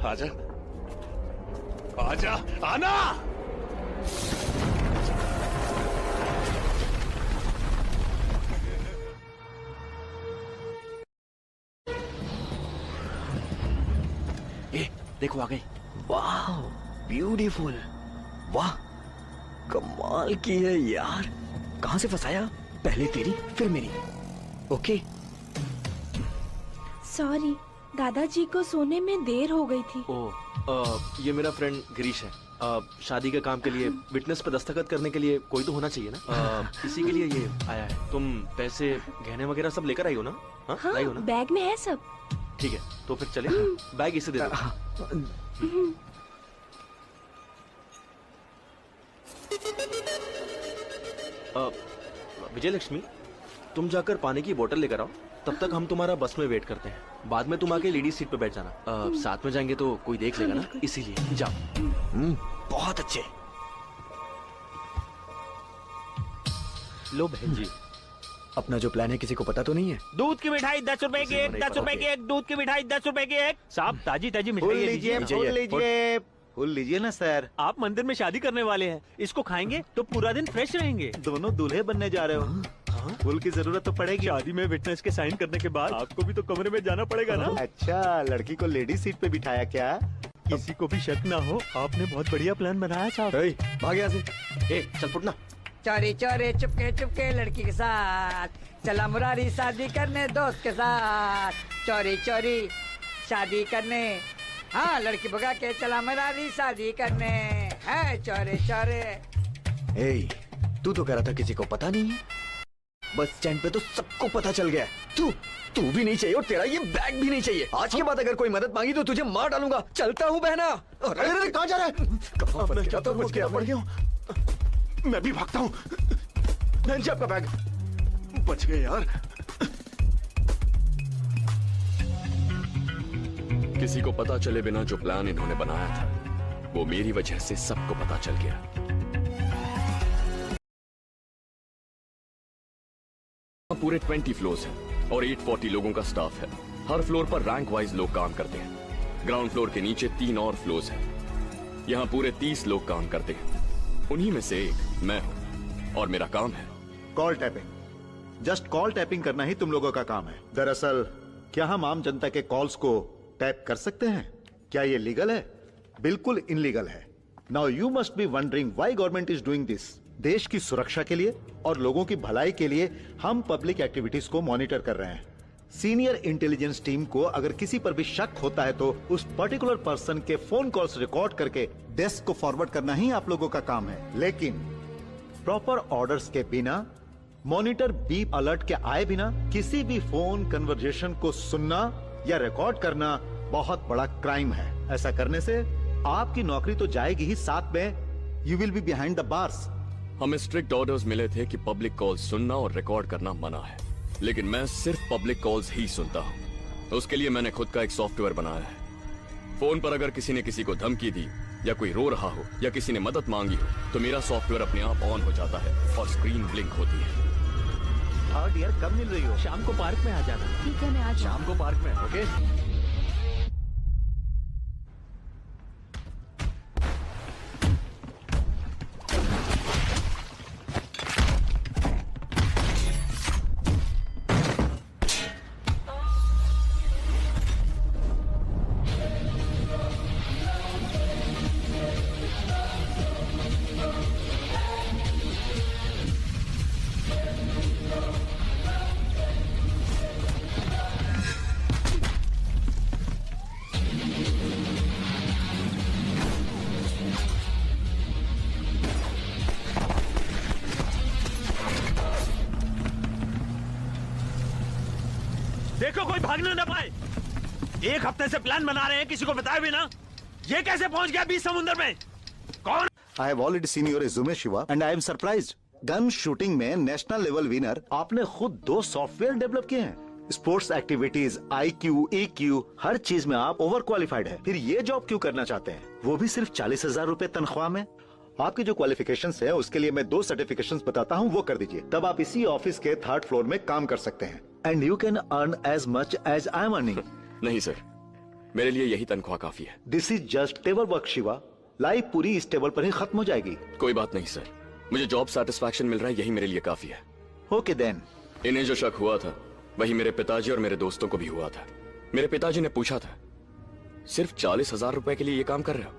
आजा, आजा, आना। ए, देखो आ गई। वाह, ब्यूटीफुल। वाह, कमाल की है यार। कहां से फंसाया? पहले तेरी फिर मेरी। ओके। सॉरी, दादाजी को सोने में देर हो गई थी। ये मेरा फ्रेंड गिरीश है। शादी के काम के लिए विटनेस पर दस्तखत करने के लिए कोई तो होना चाहिए ना। इसी के लिए ये आया है। तुम पैसे गहने वगैरह सब लेकर आई हो ना? हाँ, लाई हो ना? बैग में है सब। ठीक है, तो फिर चले। बैग इसे दे दो। विजय लक्ष्मी, तुम जाकर पानी की बोतल लेकर आओ। तब तक हम तुम्हारा बस में वेट करते हैं। बाद में तुम आके लेडीज सीट पे बैठ जाना। साथ में जाएंगे तो कोई देख लेगा ना, इसीलिए जाओ। बहुत अच्छे। लो बहन जी। अपना जो प्लान है किसी को पता तो नहीं है? दूध की मिठाई 10 रुपए की एक, 10 रुपए की एक। दूध की मिठाई 10 रुपए की एक। साहब, ताजी ताजी मिठाई लीजिए। फूल लीजिए ना सर। आप मंदिर में शादी करने वाले हैं, इसको खाएंगे तो पूरा दिन फ्रेश रहेंगे। दोनों दूल्हे बनने जा रहे हो। फूल की जरूरत तो पड़ेगी। शादी में विटनेस के साइन करने के बाद आपको भी तो कमरे में जाना पड़ेगा ना। अच्छा, लड़की को लेडी सीट पे बिठाया क्या? किसी को भी शक ना हो, आपने बहुत बढ़िया प्लान बनाया साहब। भाग यहाँ से। चल फुटना। चोरी चोरी चुपके चुपके लड़की के साथ चला मुरारी शादी करने दोस्त के साथ। चोरी चोरी शादी करने, हाँ लड़की भगा के चला मुरारी शादी करने है। चोरी चोरी। तू तो कह रहा था किसी को पता नहीं है। बस स्टैंड पे तो सबको पता चल गया है। तू भी नहीं चाहिए और तेरा ये बैग भी नहीं चाहिए। आज के बाद अगर कोई मदद मांगी तो तुझे मार डालूंगा। चलता हूँ बहना। अरे कहाँ जा रहा है? कहाँ फंस गया? तो मुझे पड़ गया हूँ। मैं भी भागता हूँ। बहन जी, आपका बैग। बच गए यार। किसी को पता चले बिना जो प्लान इन्होंने बनाया था, वो मेरी वजह से सबको पता चल गया। पूरे 20 फ्लोर्स हैं और 840 लोगों का स्टाफ है। हर फ्लोर पर रैंक वाइज लोग काम करते हैं। ग्राउंड फ्लोर के नीचे 3 और फ्लोर्स हैं। यहाँ पूरे 30 लोग काम करते हैं। उन्हीं में से एक मैं हूँ और मेरा काम है call tapping. Just call tapping करना ही तुम लोगों का काम है। दरअसल क्या हम आम जनता के कॉल्स को टैप कर सकते हैं? क्या ये लीगल है? बिल्कुल इनलीगल है। Now you must be wondering why government is doing this. देश की सुरक्षा के लिए और लोगों की भलाई के लिए हम पब्लिक एक्टिविटीज को मॉनिटर कर रहे हैं। सीनियर इंटेलिजेंस टीम को अगर किसी पर भी शक होता है तो उस पर्टिकुलर पर्सन के फोन कॉल्स रिकॉर्ड करके डेस्क को फॉरवर्ड करना ही आप लोगों का काम है। लेकिन प्रॉपर ऑर्डर्स के बिना, मॉनिटर बीप अलर्ट के आए बिना किसी भी फोन कन्वर्जेशन को सुनना या रिकॉर्ड करना बहुत बड़ा क्राइम है। ऐसा करने से आपकी नौकरी तो जाएगी ही, साथ में you will be behind the bars. हमें स्ट्रिक्ट ऑर्डर्स मिले थे कि पब्लिक कॉल्स सुनना और रिकॉर्ड करना मना है, लेकिन मैं सिर्फ पब्लिक कॉल्स ही सुनता हूँ। उसके लिए मैंने खुद का एक सॉफ्टवेयर बनाया है। फोन पर अगर किसी ने किसी को धमकी दी या कोई रो रहा हो या किसी ने मदद मांगी हो तो मेरा सॉफ्टवेयर अपने आप ऑन हो जाता है और स्क्रीन ब्लिंक होती है। हाँ डियर, कब मिल रही हो? शाम को पार्क में आ जाना। ठीक है, मैं आज शाम को पार्क में। ओके। देखो कोई भागने न पाए। एक हफ्ते से प्लान बना रहे हैं, किसी को बताया भी ना। ये कैसे पहुंच गया बीच समुद्र में? कौन? I have already seen your resume, Shiva, and I am surprised. Gun shooting में नेशनल लेवल विनर आपने खुद 2 सॉफ्टवेयर डेवलप किए हैं। स्पोर्ट्स एक्टिविटीज, IQ, EQ, हर चीज में आप ओवर क्वालिफाइड है। फिर ये जॉब क्यों करना चाहते हैं, वो भी सिर्फ 40,000 रुपए तनख्वाह में? आपकी जो क्वालिफिकेशंस है उसके लिए मैं 2 सर्टिफिकेशंस बताता हूँ, वो कर दीजिए। तब आप इसी ऑफिस के 3rd फ्लोर में काम कर सकते हैं। and you can earn as much as I am earning. नहीं सर, मेरे लिए यही तनख्वाह काफी है। This is just table work Shiva. Life पूरी इस टेबल पर ही खत्म हो जाएगी। कोई बात नहीं सर, मुझे जॉब सेटिस्फैक्शन मिल रहा है, यही मेरे लिए काफी है। Okay then. इन्हें जो शक हुआ था वही मेरे पिताजी और मेरे दोस्तों को भी हुआ था। मेरे पिताजी ने पूछा था, सिर्फ 40,000 रुपए के लिए ये काम कर रहे हो?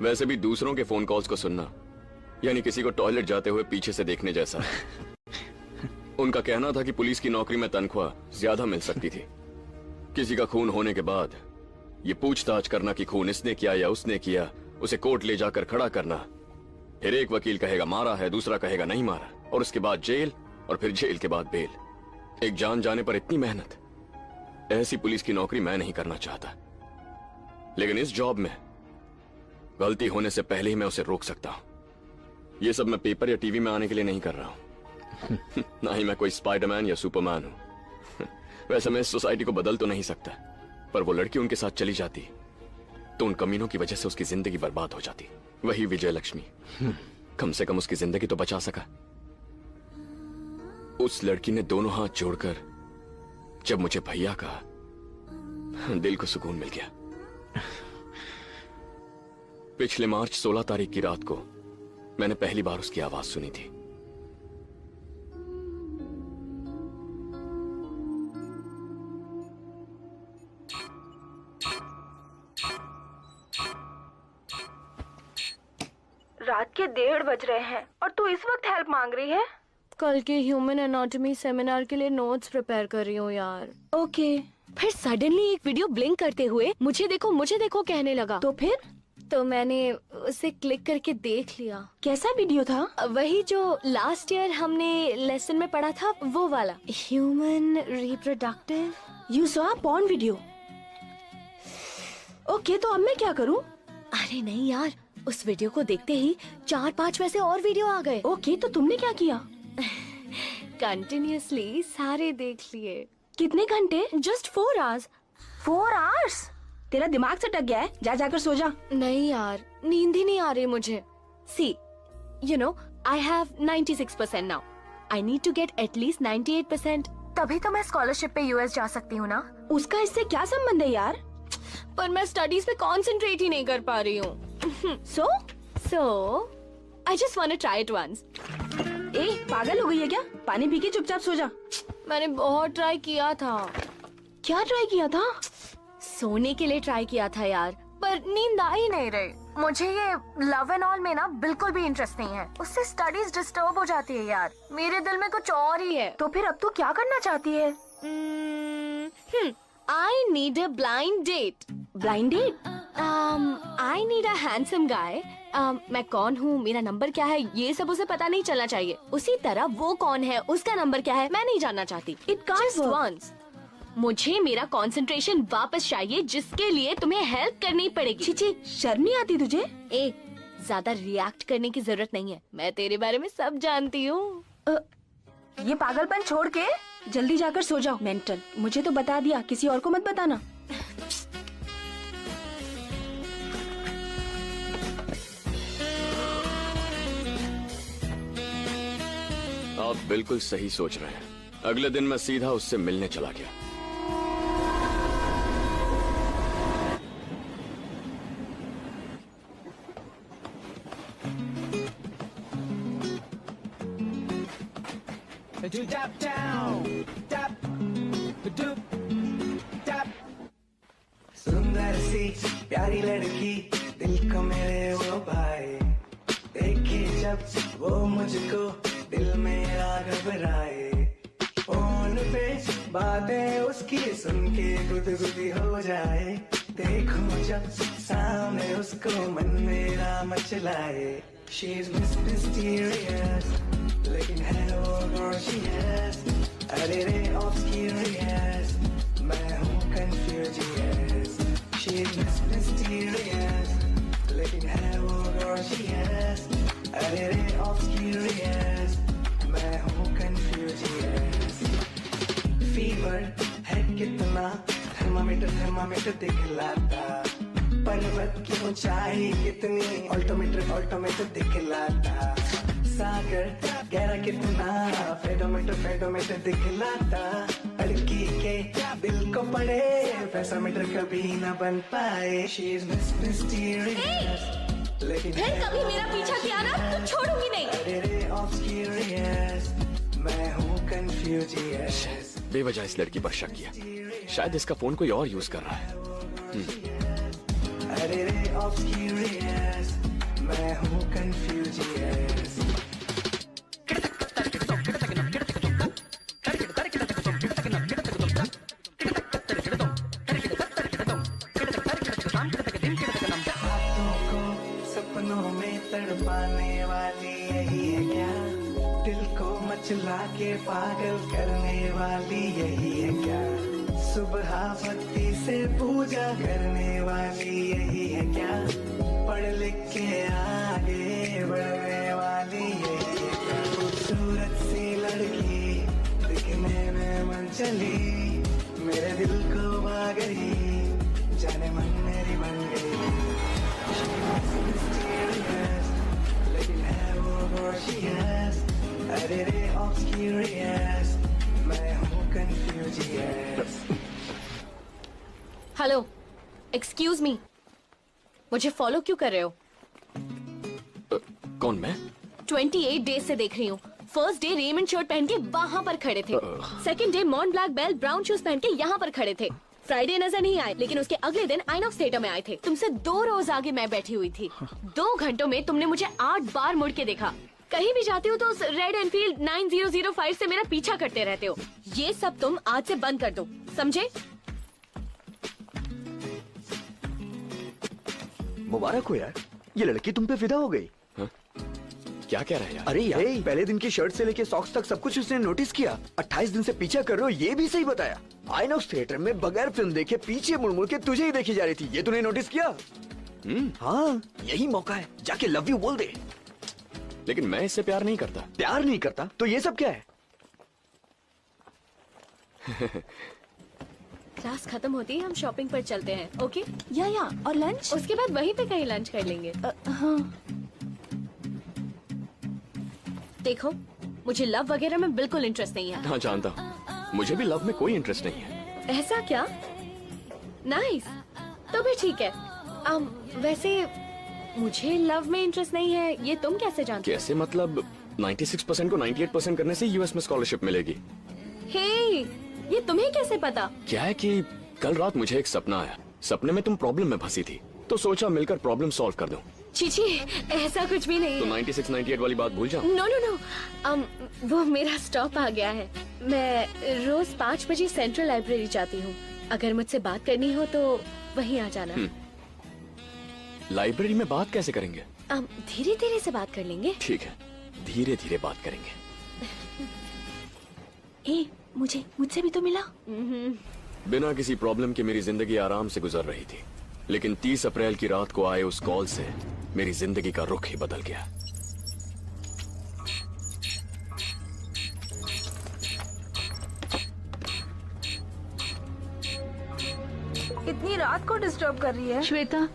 वैसे भी दूसरों के फोन कॉल्स को सुनना यानी किसी को टॉयलेट जाते हुए पीछे से देखने जैसा है। उनका कहना था कि पुलिस की नौकरी में तनख्वाह ज्यादा मिल सकती थी। किसी का खून होने के बाद ये पूछताछ करना कि खून इसने किया या उसने किया, उसे कोर्ट ले जाकर खड़ा करना, फिर एक वकील कहेगा मारा है, दूसरा कहेगा नहीं मारा, और उसके बाद जेल, और फिर जेल के बाद बेल। एक जान जाने पर इतनी मेहनत, ऐसी पुलिस की नौकरी मैं नहीं करना चाहता। लेकिन इस जॉब में गलती होने से पहले ही मैं उसे रोक सकता हूं। ये सब मैं पेपर या टीवी में आने के लिए नहीं कर रहा हूं। ना ही मैं कोई स्पाइडरमैन या सुपरमैन हूं। वैसे मैं इस सोसाइटी को बदल तो नहीं सकता, पर वो लड़की उनके साथ चली जाती तो उन कमीनों की वजह से उसकी जिंदगी बर्बाद हो जाती। वही विजय लक्ष्मी, कम से कम उसकी जिंदगी तो बचा सका। उस लड़की ने दोनों हाथ जोड़कर जब मुझे भैया कहा, दिल को सुकून मिल गया। पिछले मार्च 16 तारीख की रात को मैंने पहली बार उसकी आवाज सुनी थी। रात के 1:30 बज रहे हैं और तू इस वक्त हेल्प मांग रही है? कल के ह्यूमन एनाटॉमी सेमिनार के लिए नोट्स प्रिपेयर कर रही हूँ यार। ओके। फिर सडनली एक वीडियो ब्लिंक करते हुए मुझे देखो कहने लगा। तो फिर? तो मैंने उसे क्लिक करके देख लिया। कैसा वीडियो था? वही जो लास्ट ईयर हमने लेसन में पढ़ा था, वो वाला, human reproductive. You saw porn video? Okay, तो अब मैं क्या करूँ? अरे नहीं यार, उस वीडियो को देखते ही 4-5 वैसे और वीडियो आ गए। ओके, तो तुमने क्या किया? कंटिन्यूअसली सारे देख लिए। कितने घंटे? Just 4 hours. 4 आवर्स? तेरा दिमाग से टक गया है, जा जाकर सो जा। नहीं यार, नींद ही नहीं आ रही मुझे। See, you know, I have 96% now. I need to get at least 98%, तभी तो मैं स्कॉलरशिप पे यूएस जा सकती हूँ ना। उसका इससे क्या संबंध है यार? पर मैं स्टडीज पे कंसंट्रेट ही नहीं कर पा रही हूँ। So, I just want to try it once. पागल हो गई है क्या? पानी पी के चुपचाप सो जा। मैंने बहुत ट्राई किया था। क्या ट्राई किया था? सोने के लिए ट्राई किया था यार, पर नींद आ ही नहीं रही। मुझे ये लव एंड ऑल में ना बिल्कुल भी इंटरेस्ट नहीं है। उससे स्टडीज डिस्टर्ब हो जाती है यार। मेरे दिल में कुछ और ही है। तो फिर अब तू क्या करना चाहती है? I need a blind date. Blind date? I need a handsome guy. मैं कौन हूँ, मेरा नंबर क्या है, ये सब उसे पता नहीं चलना चाहिए। उसी तरह वो कौन है, उसका नंबर क्या है, मैं नहीं जानना चाहती। It can't work. Once. मुझे मेरा कंसंट्रेशन वापस चाहिए, जिसके लिए तुम्हें हेल्प करनी पड़ेगी। चीची, शर्म नहीं आती तुझे? ज्यादा रिएक्ट करने की जरूरत नहीं है, मैं तेरे बारे में सब जानती हूँ। ये पागलपन छोड़ के जल्दी जाकर सो जाओ। मेंटल, मुझे तो बता दिया, किसी और को मत बताना। आप बिल्कुल सही सोच रहे हैं। अगले दिन मैं सीधा उससे मिलने चला गया। सुंदर सी प्यारी लड़की, दिल को मेरे वो भाई, देखे जब वो मुझको दिल मेरा घबराए। फोन पे बातें उसकी सुन के गुदगुदी हो जाए। देखो जब सामने उसको मन मेरा मचलाए। She's mysterious, लेकिन है वो gorgeous, अरे रे obscurious, मैं हूँ confucius। She's mysterious, लेकिन है वो gorgeous, अरे रे obscurious, मैं हूँ confucius। Fever है कितना, थर्मामीटर दिखलाता, पर्वत की ऊंचाई कितनी, ऑल्टोमीटर दिखलाता। सागर गहरा कितना फेडोमीटर दिखलाता, लड़की के दिल को पड़े पैसा मीटर कभी न बन पाए। शी इज मिस्टीरियस, लेकिन फिर कभी मेरा पीछा किया ना तो छोड़ूंगी नहीं। अरे ऑब्सक्यूरियस, मैं हूँ कंफ्यूजियस। बेवजह इस लड़की पर शक किया, शायद इसका फोन कोई और यूज कर रहा है। अरे ऑब्सक्यूरियस, मैं हूँ कंफ्यूजियस। बातों को सपनों में तड़पाने वाली यही है क्या? दिल को मचला के पागल करने वाली यही है क्या? सुबह भक्ति से पूजा करने वाली यही है क्या? पढ़ लिख के आगे बढ़ने वाली यही है क्या? खूबसूरत सी लड़की दिखने में मन चली, मेरे दिल को भा गई, जाने मन मेरी बन गई। She was mysterious, लेकिन है वो gorgeous। अरे रे obscurious, मैं हूँ confusious। हेलो, एक्सक्यूज मी, मुझे फॉलो क्यों कर रहे हो? कौन मैं? 28 डेज से देख रही हूँ। फर्स्ट डे रेमंड शर्ट पहन के वहाँ पर खड़े थे, सेकंड डे मॉन ब्लैक बेल ब्राउन शूज पहन के यहाँ पर खड़े थे। फ्राइडे नजर नहीं आए, लेकिन उसके अगले दिन आइनॉक्स थिएटर में आए थे। तुमसे 2 रोज आगे मैं बैठी हुई थी। 2 घंटों में तुमने मुझे 8 बार मुड़ के देखा। कहीं भी जाती हो तो उस रेड एनफील्ड 9005 से मेरा पीछा करते रहते हो। ये सब तुम आज से बंद कर दो, समझे? मुबारक हो यार, ये लड़की तुम पे फिदा हो गई। क्या कह रहा है यार? अरे यार, पहले दिन की शर्ट से लेके सॉक्स तक सब कुछ उसने नोटिस किया। 28 दिन से पीछा कर रहे हो, ये भी सही बताया। आइनॉक्स थिएटर में बगैर फिल्म देखे पीछे मुड़ मुड़ के तुझे ही देखी जा रही थी, ये तूने नोटिस किया? हाँ, यही मौका है, जाके लव यू बोल दे। लेकिन मैं इससे प्यार नहीं करता। प्यार नहीं करता तो ये सब क्या है? क्लास खत्म होती है, हम शॉपिंग पर चलते हैं, ओके? या और लंच? उसके बाद वहीं पे कहीं लंच कर लेंगे। हाँ। देखो, मुझे लव वगैरह में बिल्कुल इंटरेस्ट नहीं है। हाँ जानता हूँ, मुझे भी लव में कोई इंटरेस्ट नहीं है। ऐसा क्या? नाइस, तो भी ठीक है। वैसे मुझे लव में इंटरेस्ट नहीं है, ये तुम कैसे जानते? कैसे मतलब? 96% को 98% करने से यूएस में स्कॉलरशिप मिलेगी। हे, ये तुम्हें कैसे पता? क्या है कि कल रात मुझे एक सपना आया। सपने में तुम प्रॉब्लम में फंसी थी, तो सोचा मिलकर प्रॉब्लम सॉल्व कर दूं। चीची, ऐसा कुछ भी नहीं। तो 96-98 वाली बात भूल जाओ। नो, वो मेरा स्टॉप आ गया है। मैं रोज 5 बजे सेंट्रल लाइब्रेरी जाती हूँ। अगर मुझसे बात करनी हो तो वहीं आ जाना। लाइब्रेरी में बात कैसे करेंगे? धीरे धीरे से बात कर लेंगे। ठीक है, धीरे धीरे बात करेंगे। मुझसे भी तो मिला। बिना किसी प्रॉब्लम के मेरी जिंदगी आराम से गुजर रही थी, लेकिन 30 अप्रैल की रात को आए उस कॉल से मेरी जिंदगी का रुख ही बदल गया। इतनी रात को डिस्टर्ब कर रही है। श्वेता,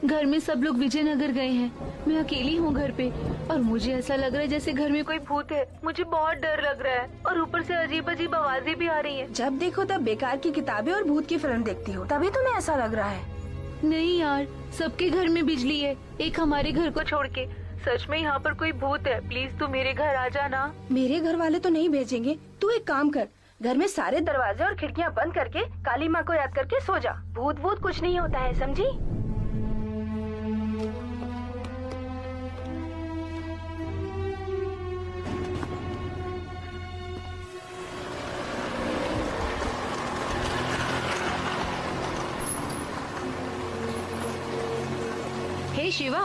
घर में सब लोग विजयनगर गए हैं, मैं अकेली हूँ घर पे, और मुझे ऐसा लग रहा है जैसे घर में कोई भूत है। मुझे बहुत डर लग रहा है, और ऊपर से अजीब अजीब आवाजें भी आ रही हैं। जब देखो तब बेकार की किताबें और भूत की फिल्म देखती हो, तभी तुम्हें ऐसा लग रहा है। नहीं यार, सबके घर में बिजली है, एक हमारे घर को छोड़ के। सच में यहाँ पर कोई भूत है, प्लीज तू मेरे घर आ जाना। मेरे घर वाले तो नहीं भेजेंगे। तू एक काम कर, घर में सारे दरवाजे और खिड़कियाँ बंद करके काली माँ को याद करके सो जा। भूत भूत कुछ नहीं होता है, समझी? हे शिवा,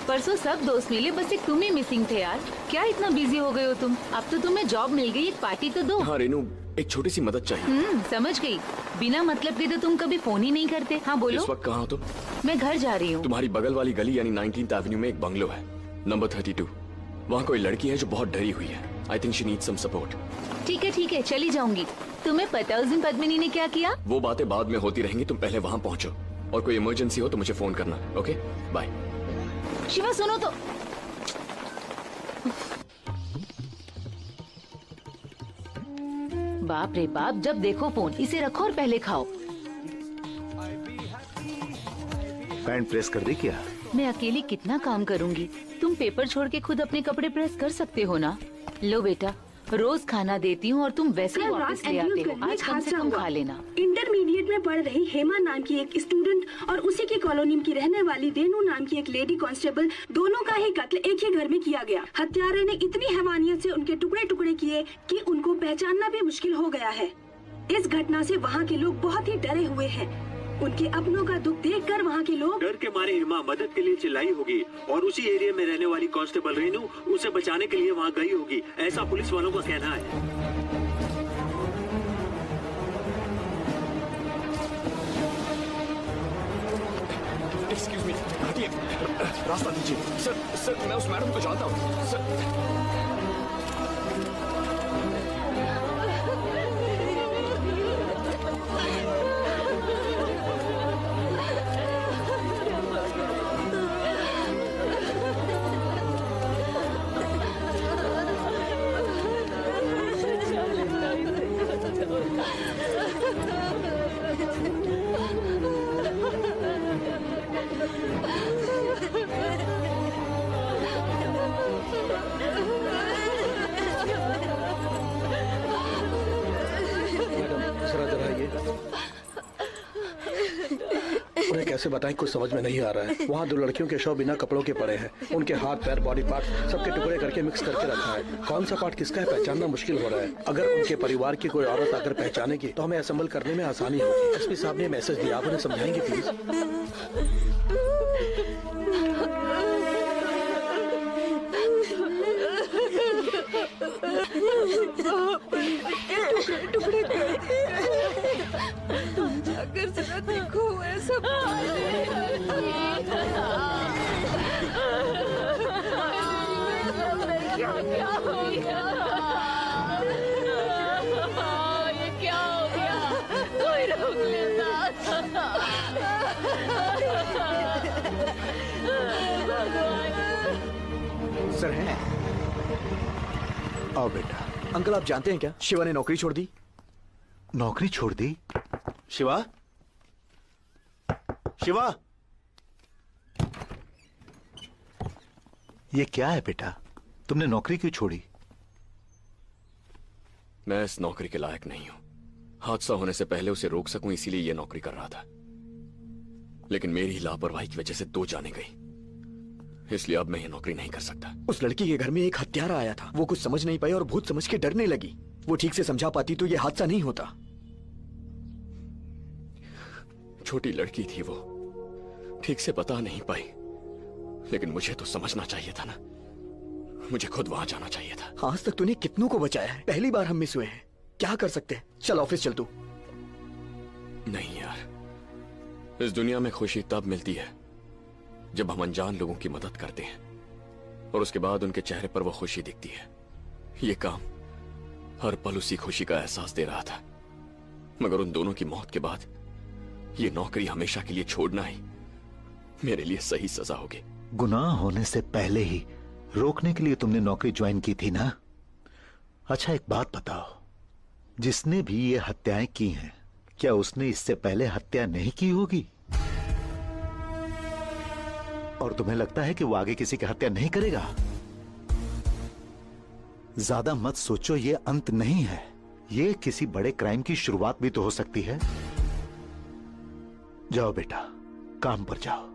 परसों सब दोस्त मिले, बस एक तुम ही मिसिंग थे यार। क्या इतना बिजी हो गए हो तुम? अब तो तुम्हें जॉब मिल गई, एक पार्टी तो दो। हाँ रेनू, एक छोटी सी मदद चाहिए। समझ गई। बिना मतलब के तो तुम कभी फोन ही नहीं करते। हाँ बोलो। इस वक्त कहाँ हो तुम? मैं घर जा रही हूँ। तुम्हारी बगल वाली गली यानी 19th एवेन्यू में एक बंगलो है, नंबर 32। वहाँ कोई लड़की है जो बहुत डरी हुई है। I think she needs some support. ठीक है, चली जाऊंगी। तुम्हें पता है उस दिन पद्मिनी ने क्या किया? वो बातें बाद में होती रहेंगी, तुम पहले वहाँ पहुँचो, और कोई इमरजेंसी हो तो मुझे फोन करना। Okay, bye. शिवा सुनो तो। बाप रे बाप, जब देखो फोन। इसे रखो और पहले खाओ। पैंट प्रेस कर दी क्या? मैं अकेली कितना काम करूंगी? तुम पेपर छोड़ के खुद अपने कपड़े प्रेस कर सकते हो ना। लो बेटा, रोज खाना देती हूँ और तुम वैसे ही वापस ले आते हो। आज कम से कम खा लेना। इंटरमीडिएट में पढ़ रही हेमा नाम की एक स्टूडेंट और उसी की कॉलोनी की रहने वाली रेनू नाम की एक लेडी कांस्टेबल, दोनों का ही कत्ल एक ही घर में किया गया। हत्यारे ने इतनी हैवानियत से उनके टुकड़े टुकड़े किए कि उनको पहचानना भी मुश्किल हो गया है। इस घटना से वहाँ के लोग बहुत ही डरे हुए हैं। उनके अपनों का दुख देखकर वहाँ के लोग डर के मारे हेमा मदद के लिए चिल्लाई होगी और उसी एरिया में रहने वाली कांस्टेबल रेनू उसे बचाने के लिए वहाँ गई होगी, ऐसा पुलिस वालों का कहना है। एक्सक्यूज मी, हटिए, रास्ता दीजिए। सर मैं उस मैडम को जानता हूँ सर। उन्हें कैसे बताएं, कुछ समझ में नहीं आ रहा है। वहाँ 2 लड़कियों के शव बिना कपड़ों के पड़े हैं। उनके हाथ पैर बॉडी पार्ट सबके टुकड़े करके मिक्स करके रखा है। कौन सा पार्ट किसका है पहचानना मुश्किल हो रहा है। अगर उनके परिवार की कोई औरत अगर पहचानेगी तो हमें असेंबल करने में आसानी होगी। एसपी साहब ने मैसेज दिया, आप उन्हें समझाएंगे प्लीज? टुकड़े कर दिए। तुम जाकर जरा देखो ऐसा क्या हो गया? ये क्या हो गया? कोई रोक लेता। सर है? आओ बेटा। अंकल आप जानते हैं क्या, शिवा ने नौकरी छोड़ दी। नौकरी छोड़ दी? शिवा, शिवा, ये क्या है बेटा? तुमने नौकरी क्यों छोड़ी? मैं इस नौकरी के लायक नहीं हूं। हादसा होने से पहले उसे रोक सकूं इसीलिए यह नौकरी कर रहा था, लेकिन मेरी लापरवाही की वजह से 2 जाने गई, इसलिए अब मैं ये नौकरी नहीं कर सकता। उस लड़की के घर में एक हत्यारा आया था। वो कुछ समझ नहीं पाई और भूत समझ के डरने लगी। वो ठीक से समझा पाती तो ये हादसा नहीं होता। छोटी लड़की थी वो, ठीक से बता नहीं पाई, लेकिन मुझे तो समझना चाहिए था ना। मुझे खुद वहां जाना चाहिए था। आज तक तूने कितनों को बचाया है, पहली बार हम मिस हुए हैं। क्या कर सकते हैं? चल ऑफिस चल तू। नहीं यार, इस दुनिया में खुशी तब मिलती है जब हम अनजान लोगों की मदद करते हैं और उसके बाद उनके चेहरे पर वो खुशी दिखती है। ये काम हर पल उसी खुशी का एहसास दे रहा था, मगर उन दोनों की मौत के बाद ये नौकरी हमेशा के लिए छोड़ना ही मेरे लिए सही सजा होगी। गुनाह होने से पहले ही रोकने के लिए तुमने नौकरी ज्वाइन की थी ना? अच्छा एक बात बताओ, जिसने भी ये हत्याएं की हैं, क्या उसने इससे पहले हत्या नहीं की होगी? और तुम्हें लगता है कि वो आगे किसी की हत्या नहीं करेगा? ज्यादा मत सोचो, ये अंत नहीं है। ये किसी बड़े क्राइम की शुरुआत भी तो हो सकती है। जाओ बेटा, काम पर जाओ।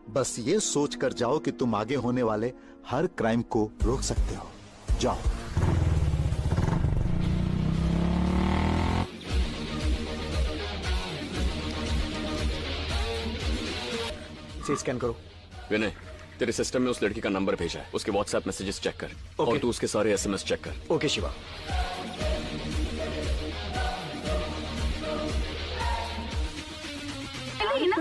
बस ये सोच कर जाओ कि तुम आगे होने वाले हर क्राइम को रोक सकते हो। जाओ। स्कैन करो। विनय, तेरे सिस्टम में उस लड़की का नंबर भेजा है, उसके व्हाट्सएप मैसेजेस चेक कर। और तू उसके सारे एसएमएस चेक कर। ओके शिवा।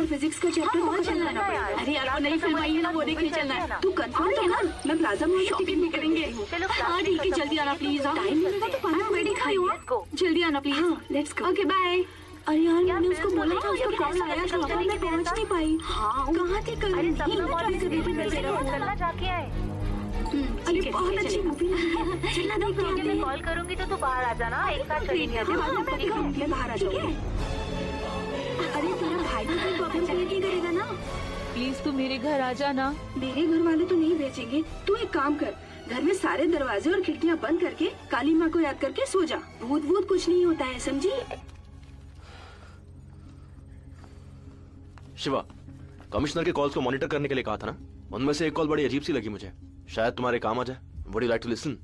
फिजिक्स का चैप्टर बहुत चलना है। अरे यार नई फिल्म आई है ना, वो देखने चलना है। तू कंफर्म है ना? मैं प्लाजा मॉल में टिकट बुक करेंगे। हाँ ठीक है, जल्दी आना प्लीज। टाइम मिलेगा तो 5 मिनट ही खाई हो। जल्दी आना प्लीज। हाँ लेट्स गो। Okay bye. अरे यार मैंने उसको बोला था, उसका कॉल आया था, मैं पहुंच नहीं पाई। हाँ कहाँ थी कल? नहीं जाके आए। अरे बहुत अच्छी मूवी है, चलना देखते हैं। मैं कॉल करूंगी तो तू बाहर आ जाना, एक साथ चलेंगे। मैं बाहर आ जाऊंगी। अरे तेरा भाई तो कोई प्रॉब्लम क्रिएट नहीं करेगा ना? प्लीज तू मेरे घर आ जाना। मेरे घर वाले तो नहीं भेजेंगे। तू एक काम कर, घर में सारे दरवाजे और खिड़कियां बंद करके काली माँ को याद करके सो जा। भूत भूत कुछ नहीं होता है, समझी? शिवा, कमिश्नर के कॉल्स को मॉनिटर करने के लिए कहा था ना, उनमें से एक कॉल बड़ी अजीब सी लगी मुझे, शायद तुम्हारे काम आ जाए। Would you like to listen?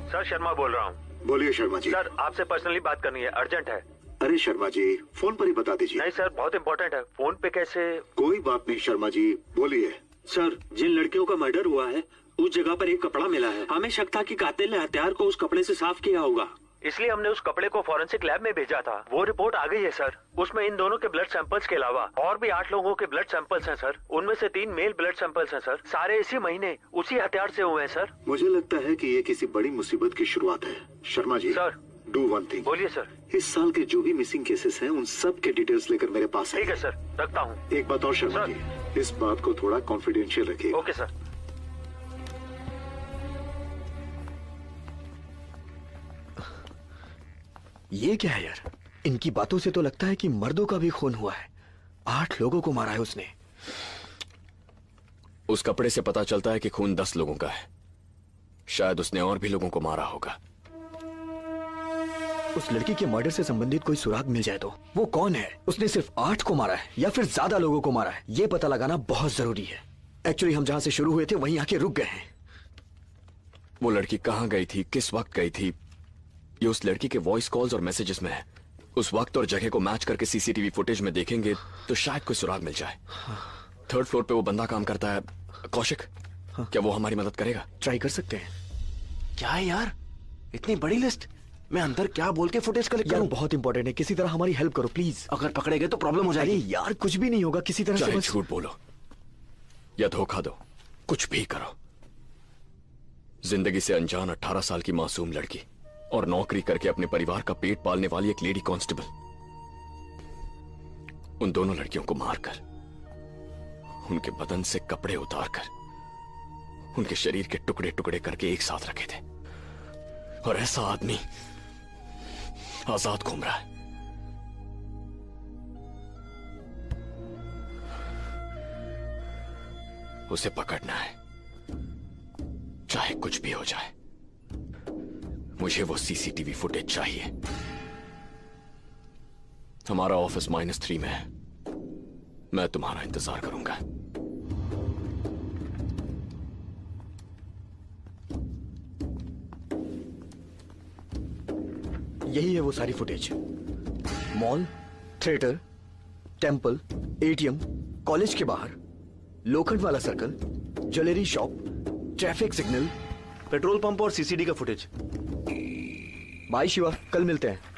Sir Sharma बोल रहा हूँ। बोलिए शर्मा जी। सर आपसे पर्सनली बात करनी है, अर्जेंट है। अरे शर्मा जी, फोन पर ही बता दीजिए। नहीं सर, बहुत इंपॉर्टेंट है। फोन पे कैसे? कोई बात नहीं शर्मा जी, बोलिए। सर, जिन लड़कियों का मर्डर हुआ है उस जगह पर एक कपड़ा मिला है। हमें शक था कि कातिल ने हथियार को उस कपड़े से साफ किया होगा, इसलिए हमने उस कपड़े को फॉरेंसिक लैब में भेजा था। वो रिपोर्ट आ गई है सर। उसमें इन दोनों के ब्लड सैंपल्स के अलावा और भी 8 लोगों के ब्लड सैंपल्स हैं सर। उनमें से 3 मेल ब्लड सैंपल्स हैं सर। सारे इसी महीने उसी हथियार से हुए हैं सर। मुझे लगता है कि ये किसी बड़ी मुसीबत की शुरुआत है। Sharma ji sir, do one thing. बोलिए सर। इस साल के जो भी मिसिंग केसेस हैं उन सब के डिटेल्स लेकर मेरे पास ठीक है सर, रखता हूँ। एक बात और शर्मा जी, इस बात को थोड़ा कॉन्फिडेंशियल रखिए। Okay sir. ये क्या है यार? इनकी बातों से तो लगता है कि मर्दों का भी खून हुआ है। 8 लोगों को मारा है उसने। उस कपड़े से पता चलता है कि खून 10 लोगों का है। शायद उसने और भी लोगों को मारा होगा। उस लड़की के मर्डर से संबंधित कोई सुराग मिल जाए तो वो कौन है? उसने सिर्फ 8 को मारा है या फिर ज्यादा लोगों को मारा है, ये पता लगाना बहुत जरूरी है। एक्चुअली हम जहां से शुरू हुए थे वहीं आके रुक गए हैं। वो लड़की कहां गई थी, किस वक्त गई थी, ये उस लड़की के वॉइस कॉल्स और मैसेजेस में है। उस वक्त और जगह को मैच करके सीसीटीवी फुटेज में देखेंगे तो शायद कोई सुराग मिल जाए। 3rd फ्लोर पे वो बंदा काम करता है, कौशिक। क्या वो हमारी मदद करेगा? ट्राई कर सकते हैं। क्या है यार, इतनी बड़ी लिस्ट? मैं अंदर क्या बोल के फुटेज कलेक्ट करूं? बहुत इंपॉर्टेंट है, किसी तरह हमारी हेल्प करो प्लीज। अगर पकड़े गए तो प्रॉब्लम हो जाएगी। अरे यार कुछ भी नहीं होगा, किसी तरह से चाहे बस। झूठ बोलो या धोखा दो, कुछ भी करो। जिंदगी से अनजान 18 साल की मासूम लड़की और नौकरी करके अपने परिवार का पेट पालने वाली एक लेडी कांस्टेबल, उन दोनों लड़कियों को मारकर, उनके बदन से कपड़े उतारकर, उनके शरीर के टुकड़े टुकड़े करके एक साथ रखे थे। और ऐसा आदमी आजाद घूम रहा है। उसे पकड़ना है, चाहे कुछ भी हो जाए। मुझे वो सीसीटीवी फुटेज चाहिए। हमारा ऑफिस -3 में है। मैं तुम्हारा इंतजार करूंगा। यही है वो सारी footage. Mall, theatre, temple, ATM, college के बाहर, लोखंड वाला circle, jewellery shop, traffic signal, petrol pump और सीसीडी का फुटेज। बाय शिवा, कल मिलते हैं।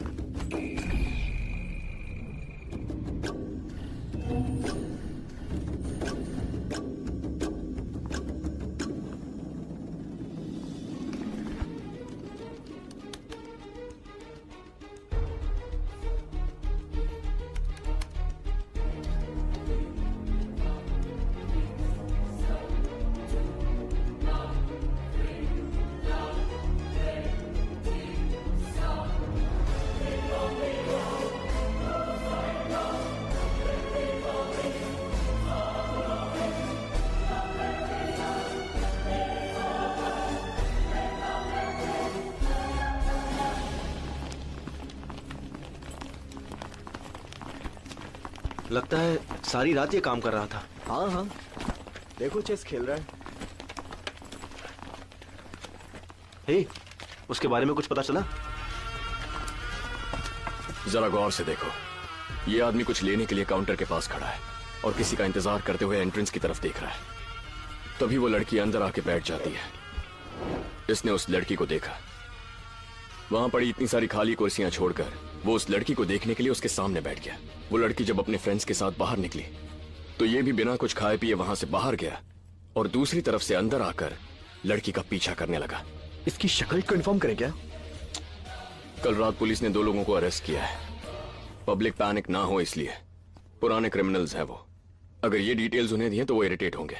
लगता है सारी रात ये काम कर रहा था। हाँ हाँ, देखो चेस खेल रहा है। हे, उसके बारे में कुछ पता चला? जरा गौर से देखो। ये आदमी कुछ लेने के लिए काउंटर के पास खड़ा है और किसी का इंतजार करते हुए एंट्रेंस की तरफ देख रहा है। तभी वो लड़की अंदर आके बैठ जाती है। इसने उस लड़की को देखा। वहां पड़ी इतनी सारी खाली कुर्सियां छोड़कर वो उस लड़की को देखने के लिए उसके सामने बैठ गया। वो लड़की जब अपने फ्रेंड्स के साथ बाहर निकली तो ये भी बिना कुछ खाए पिए वहां से बाहर गया और दूसरी तरफ से अंदर आकर लड़की का पीछा करने लगा। इसकी शक्ल कंफर्म करें क्या? कल रात पुलिस ने 2 लोगों को अरेस्ट किया है। पब्लिक पैनिक ना हो इसलिए। पुराने क्रिमिनल्स हैं वो। अगर ये डिटेल्स उन्हें दिए तो वो इरिटेट होंगे,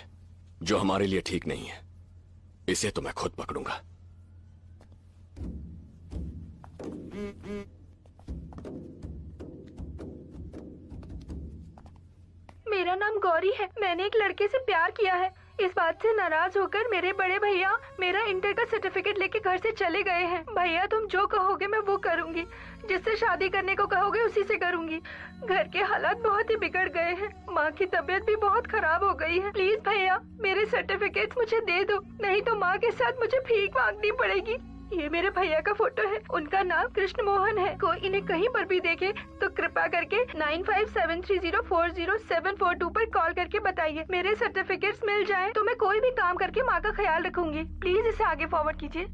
जो हमारे लिए ठीक नहीं है। इसे तो मैं खुद पकड़ूंगा। मेरा नाम गौरी है। मैंने एक लड़के से प्यार किया है। इस बात से नाराज होकर मेरे बड़े भैया मेरा इंटर का सर्टिफिकेट लेके घर से चले गए हैं। भैया तुम जो कहोगे मैं वो करूंगी, जिससे शादी करने को कहोगे उसी से करूंगी। घर के हालात बहुत ही बिगड़ गए हैं, माँ की तबीयत भी बहुत खराब हो गई है। प्लीज भैया मेरे सर्टिफिकेट्स मुझे दे दो, नहीं तो माँ के साथ मुझे भीख मांगनी पड़ेगी। ये मेरे भैया का फोटो है, उनका नाम कृष्ण मोहन है। कोई इन्हें कहीं पर भी देखे तो कृपया करके 9573040742 पर कॉल करके बताइए। मेरे सर्टिफिकेट्स मिल जाएं तो मैं कोई भी काम करके माँ का ख्याल रखूंगी। प्लीज इसे आगे फॉरवर्ड कीजिए।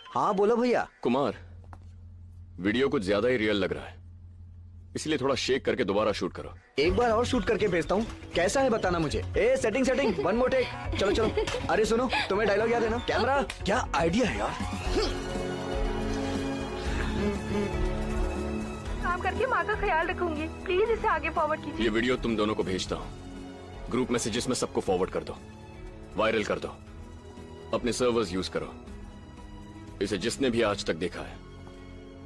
हाँ बोलो भैया। कुमार, वीडियो कुछ ज्यादा ही रियल लग रहा है, इसलिए थोड़ा शेक करके दोबारा शूट करो। एक बार और शूट करके भेजता हूँ, कैसा है बताना मुझे। ए सेटिंग वन मोर टेक। चलो चलो। अरे सुनो, तुम्हें डायलॉग याद है ना? कैमरा। क्या आइडिया है यार। काम करके माँ का ख्याल रखूंगी। प्लीज इसे आगे फॉरवर्ड कीजिए। ये वीडियो तुम दोनों को भेजता हूँ, ग्रुप मैसेजेस में सबको फॉरवर्ड कर दो, वायरल कर दो, अपने सर्वर्स यूज करो। इसे जिसने भी आज तक देखा है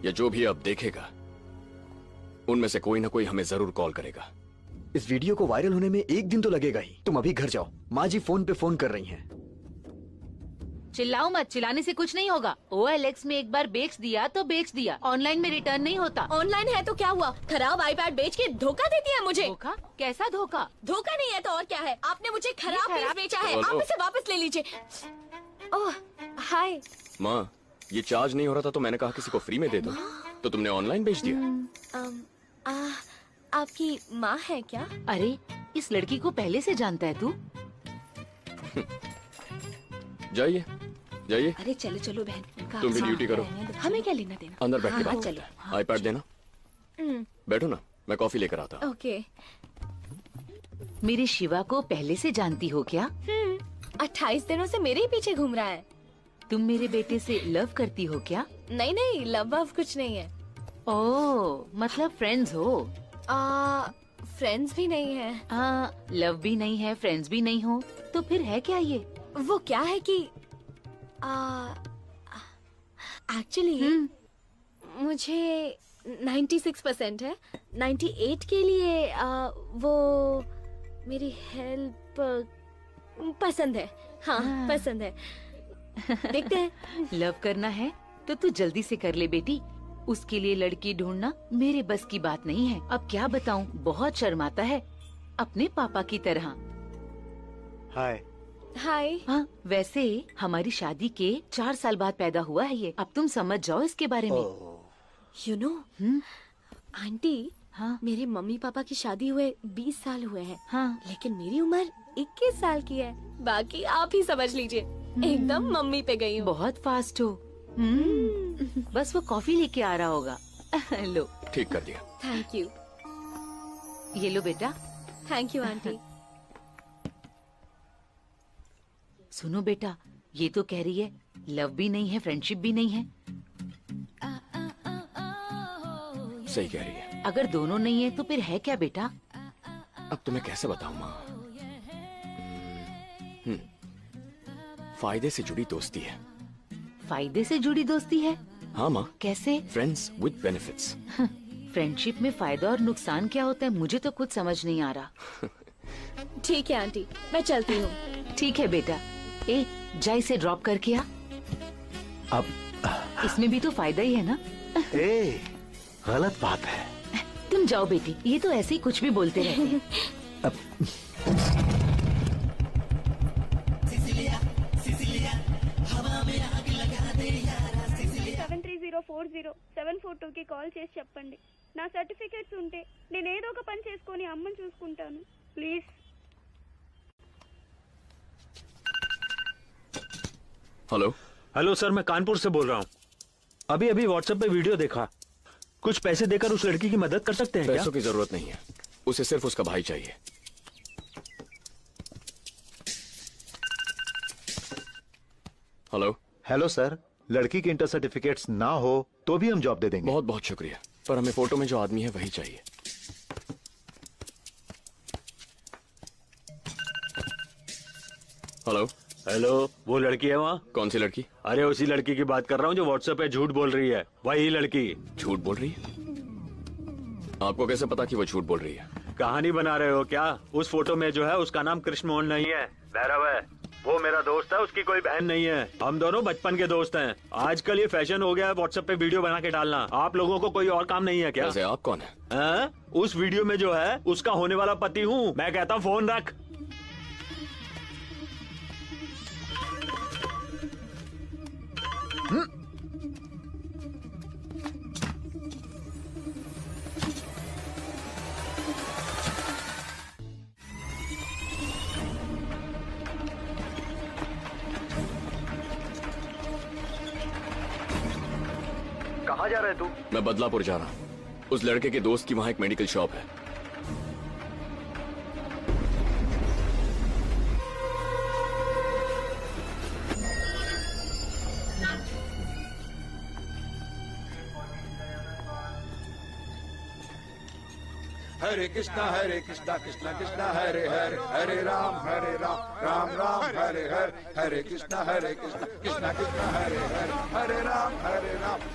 या जो भी अब देखेगा, उनमें से कोई ना कोई हमें जरूर कॉल करेगा। इस वीडियो को वायरल होने में एक दिन तो लगेगा ही। तुम अभी घर जाओ, माँ जी फोन पे फोन कर रही हैं। चिल्लाओ मत, चिल्लाने से कुछ नहीं होगा। OLX में एक बार बेच दिया तो बेच दिया, ऑनलाइन में रिटर्न नहीं होता। ऑनलाइन है तो क्या हुआ, खराब आईपैड बेच के धोखा देती है मुझे। धोखा? कैसा धोखा? धोखा नहीं है तो और क्या है, आपने मुझे खराब पीस बेचा है। हेलो। आप इसे वापस ले लीजिए। ओह हाय। माँ, ये चार्ज नहीं हो रहा था तो मैंने कहा किसी को फ्री में दे दो, तो तुमने ऑनलाइन बेच दिया। आपकी माँ है क्या? अरे इस लड़की को पहले से जानता है तू? जाइए जाइए। अरे चलो चलो बहन, तुम भी ड्यूटी करो। हमें क्या लेना देना। अंदर बैठ के हाँ, बात चलो। करते हैं। आईपैड देना। बैठो ना, मैं कॉफी लेकर आता हूँ। ओके। मेरे शिवा को पहले से जानती हो क्या? 28 दिनों से मेरे ही पीछे घूम रहा है। तुम मेरे बेटे से लव करती हो क्या? नहीं नहीं, लव वव कुछ नहीं है। ओह, मतलब फ्रेंड्स हो? फ्रेंड्स भी नहीं है। लव भी नहीं है, फ्रेंड्स भी नहीं हो, तो फिर है क्या ये? वो क्या है कि एक्चुअली मुझे 96% है। 98 के लिए वो मेरी हेल्प पसंद है। हाँ पसंद है। देखते हैं। लव करना है तो तू जल्दी से कर ले बेटी। उसके लिए लड़की ढूंढना मेरे बस की बात नहीं है। अब क्या बताऊं, बहुत शर्माता है, अपने पापा की तरह। हाय। हाय। हाँ, वैसे हमारी शादी के 4 साल बाद पैदा हुआ है ये। अब तुम समझ जाओ इसके बारे में। यू नो आंटी, हाँ मेरे मम्मी पापा की शादी हुए 20 साल हुए हैं। हाँ, लेकिन मेरी उम्र 21 साल की है। बाकी आप ही समझ लीजिए, एकदम मम्मी पे गई हूँ। बहुत फास्ट हो। बस वो कॉफी लेके आ रहा होगा। लो। ठीक कर दिया। Thank you. ये लो बेटा। Thank you aunty. सुनो बेटा, ये तो कह रही है लव भी नहीं है, फ्रेंडशिप भी नहीं है। सही कह रही है। अगर दोनों नहीं है तो फिर है क्या बेटा? अब तुम्हें कैसे बताऊं माँ? फायदे से जुड़ी दोस्ती है। फायदे से जुड़ी दोस्ती है? हाँ माँ। कैसे? Friends with benefits. फ्रेंडशिप में फायदा और नुकसान क्या होता है, मुझे तो कुछ समझ नहीं आ रहा। ठीक है आंटी, मैं चलती हूँ। ठीक है बेटा। ए, जा इसे ड्रॉप करके आ। अब इसमें भी तो फायदा ही है ना। ए, गलत बात है। तुम जाओ बेटी, ये तो ऐसे ही कुछ भी बोलते रहते हैं। 7304074 కి కాల్ చేసి చెప్పండి. నా సర్టిఫికెట్స్ ఉంటే నేను ఏదో ఒక పని చేసుకొని అమ్మని చూసుకుంటాను. ప్లీజ్. हेलो। हेलो सर, मैं कानपुर से बोल रहा हूँ। अभी अभी व्हाट्सएप पे वीडियो देखा। कुछ पैसे देकर उस लड़की की मदद कर सकते हैं क्या? पैसों की जरूरत नहीं है, उसे सिर्फ उसका भाई चाहिए। हेलो। हेलो सर, लड़की के इंटर सर्टिफिकेट्स ना हो तो भी हम जॉब दे देंगे। बहुत बहुत शुक्रिया, पर हमें फोटो में जो आदमी है वही चाहिए। हेलो हेलो, वो लड़की है वहाँ? कौन सी लड़की? अरे उसी लड़की की बात कर रहा हूँ जो व्हाट्सएप पे झूठ बोल रही है, वही लड़की। झूठ बोल रही है? आपको कैसे पता कि वो झूठ बोल रही है? कहानी बना रहे हो क्या? उस फोटो में जो है उसका नाम कृष्ण मोहन नहीं है, भैरव है। वो मेरा दोस्त है, उसकी कोई बहन नहीं है। हम दोनों बचपन के दोस्त हैं। आजकल ये फैशन हो गया है व्हाट्सएप पे वीडियो बना के डालना। आप लोगों को कोई और काम नहीं है क्या? वैसे आप कौन है? उस वीडियो में जो है उसका होने वाला पति हूँ मैं। कहता हूँ फोन रख। कहाँ जा रहे तू? मैं बदलापुर जा रहा हूँ। उस लड़के के दोस्त की वहाँ एक मेडिकल शॉप है। हरे कृष्णा कृष्णा कृष्णा हरे हरे, हरे राम राम राम हरे हरे, हरे कृष्णा कृष्णा कृष्णा हरे हरे, हरे राम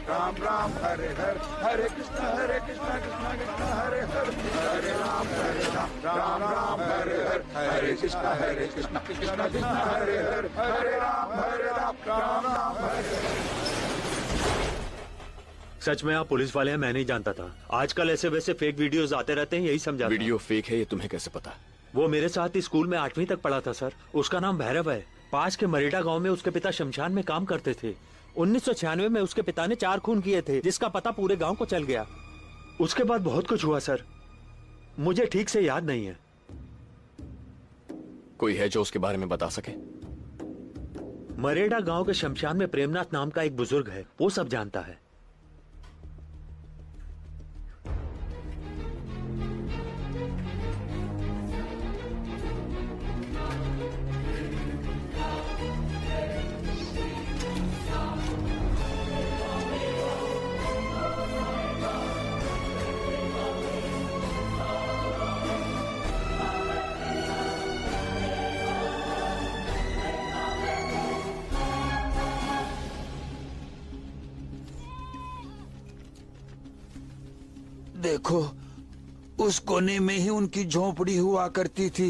राम राम हरे हरे, हरे कृष्णा कृष्णा कृष्णा हरे हरे, हरे राम राम हरे हरे, हरे कृष्णा कृष्णा कृष्णा हरे हरे, हरे राम राम हरे हरे। सच में आप पुलिस वाले हैं, मैं नहीं जानता था। आजकल ऐसे वैसे फेक वीडियोस आते रहते हैं, यही समझा। वीडियो फेक है ये तुम्हें कैसे पता? वो मेरे साथ ही स्कूल में 8वीं तक पढ़ा था सर। उसका नाम भैरव है। पास के मरेडा गांव में उसके पिता शमशान में काम करते थे। 1996 में उसके पिता ने 4 खून किए थे, जिसका पता पूरे गाँव को चल गया। उसके बाद बहुत कुछ हुआ सर, मुझे ठीक से याद नहीं है। कोई है जो उसके बारे में बता सके? मरेडा गांव के शमशान में प्रेमनाथ नाम का एक बुजुर्ग है, वो सब जानता है। देखो, उस कोने में ही उनकी झोपड़ी हुआ करती थी।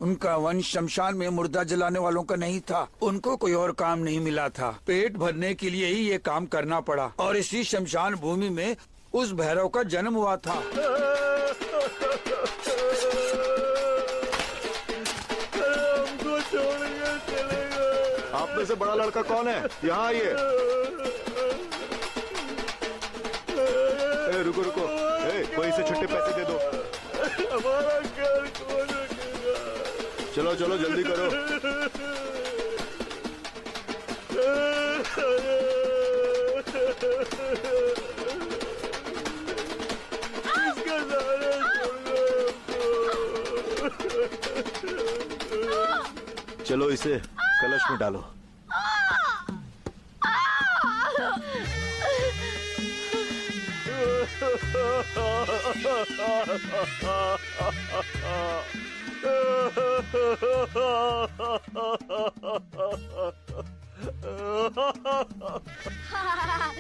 उनका वंश शमशान में मुर्दा जलाने वालों का नहीं था। उनको कोई और काम नहीं मिला था। पेट भरने के लिए ही ये काम करना पड़ा और इसी शमशान भूमि में उस भैरव का जन्म हुआ था। आप में से बड़ा लड़का कौन है? यहाँ आइए। रुको रुको, कोई से छुट्टे पैसे दे दो। हमारा घर कौन रखेगा? चलो चलो जल्दी करो। चलो इसे कलश में डालो।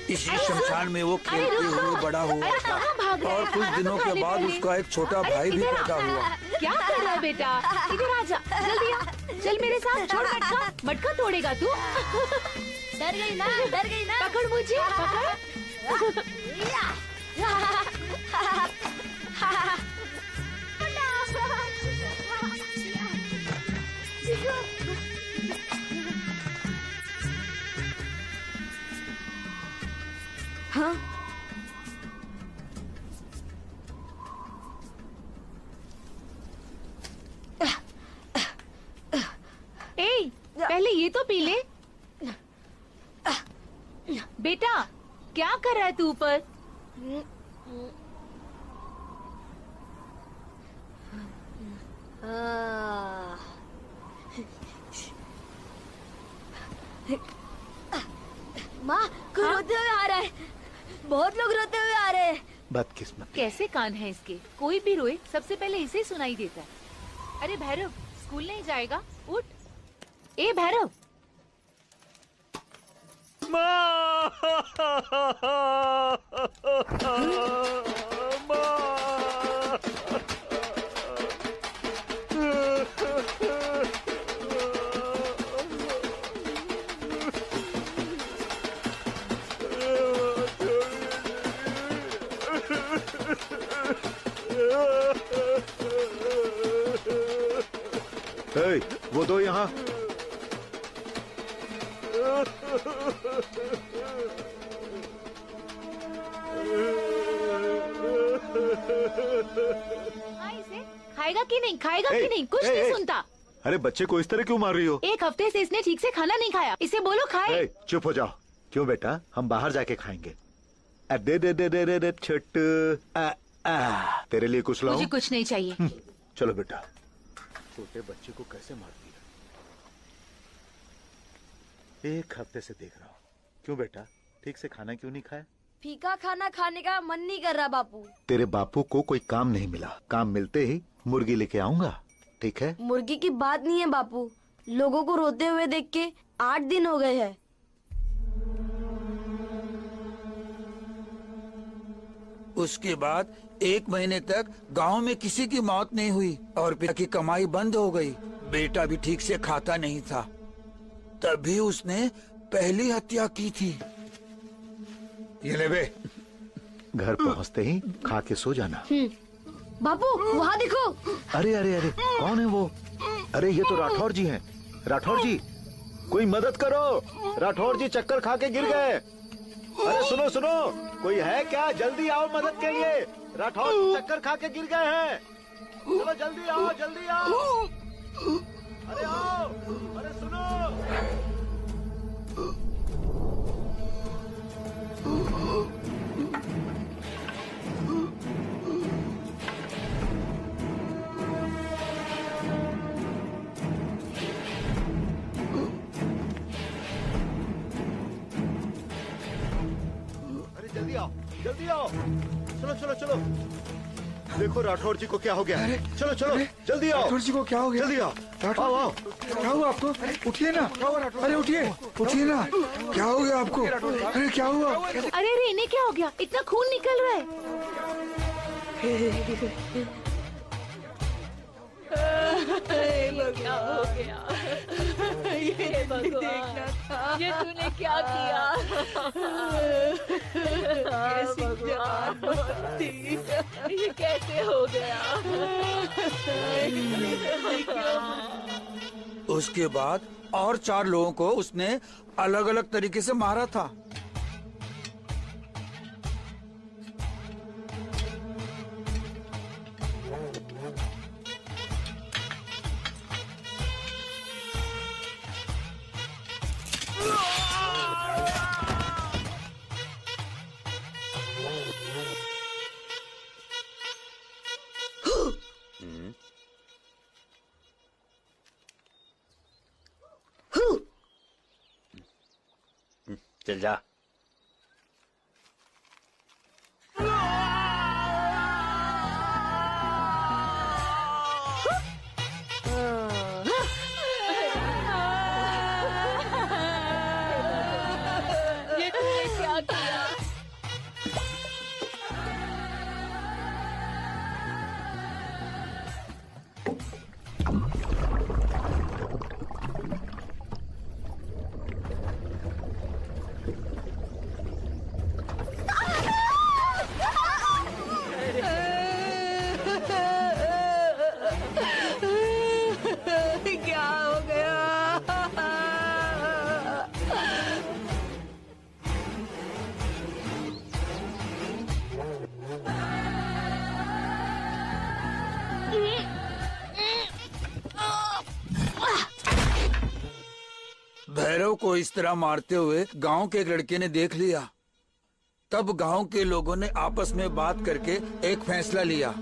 इसी शमशान में वो खेलते हुए बड़ा हुआ था और कुछ दिनों के बाद उसका एक छोटा भाई भी पैदा हुआ। क्या कर रहा है बेटा? इधर आजा, जल्दी आ। चल मेरे साथ, छोड़ मटका। मटका तोड़ेगा तू? डर गई ना, डर गई ना। पकड़ मुझे, पकड़। हाँ? ए, पहले ये तो पी ले। बेटा, क्या कर रहा है तू ऊपर? माँ कोई रोते हुए आ रहा है, बहुत लोग रोते हुए आ रहे हैं। बदकिस्मत। कैसे कान है इसके, कोई भी रोए सबसे पहले इसे सुनाई देता है। अरे भैरव, स्कूल नहीं जाएगा? उठ। ए भैरव। हे, वो दो यहाँ। खाएगा कि नहीं, खाएगा कि नहीं, कुछ नहीं सुनता। अरे बच्चे को इस तरह क्यों मार रही हो? एक हफ्ते से इसने ठीक से खाना नहीं खाया, इसे बोलो खाए। चुप हो जाओ। क्यों बेटा, हम बाहर जाके खाएंगे। दे दे दे दे दे छोटू, तेरे लिए कुछ लाऊं? मुझे कुछ नहीं चाहिए। चलो बेटा। छोटे बच्चे को कैसे मारती है? एक हफ्ते से देख रहा हूँ। क्यों बेटा, ठीक से खाना क्यों नहीं खाया? फीका खाना खाने का मन नहीं कर रहा बापू। तेरे बापू को कोई काम नहीं मिला, काम मिलते ही मुर्गी लेके आऊंगा, ठीक है? मुर्गी की बात नहीं है बापू, लोगों को रोते हुए देख के 8 दिन हो गए हैं। उसके बाद 1 महीने तक गांव में किसी की मौत नहीं हुई और पिता की कमाई बंद हो गई। बेटा भी ठीक से खाता नहीं था, तभी उसने पहली हत्या की थी। ये ले बे। घर पहुंचते ही खा के सो जाना। बापू वहाँ देखो। अरे अरे अरे, कौन है वो? अरे ये तो राठौर जी हैं। राठौर जी, कोई मदद करो, राठौर जी चक्कर खा के गिर गए। अरे सुनो सुनो, कोई है क्या? जल्दी आओ मदद के लिए, राठौर चक्कर खा के गिर गए हैं। चलो जल्दी आओ, जल्दी आओ। अरे आओ, अरे सुनो। जल्दी आओ, जल्दी आओ। चलो चलो चलो। देखो राठौर जी को क्या हो गया है। चलो चलो जल्दी आओ। राठौर जी को क्या हो गया? जल्दी आओ। आओ आओ। क्या हुआ आपको? उठिए ना, अरे उठिए, उठिए ना। क्या हो गया आपको? अरे क्या हुआ? अरे अरे इन्हें क्या हो गया, इतना खून निकल रहा है। क्या हो गया? ये देखना था। ये तूने क्या किया? ये कैसे हो गया? उसके बाद और 4 लोगों को उसने अलग अलग तरीके से मारा था। चल जा। ये तूने क्या किया? क्या हो गया? भैरव को इस तरह मारते हुए गांव के एक लड़के ने देख लिया। तब गांव के लोगों ने आपस में बात करके एक फैसला लिया।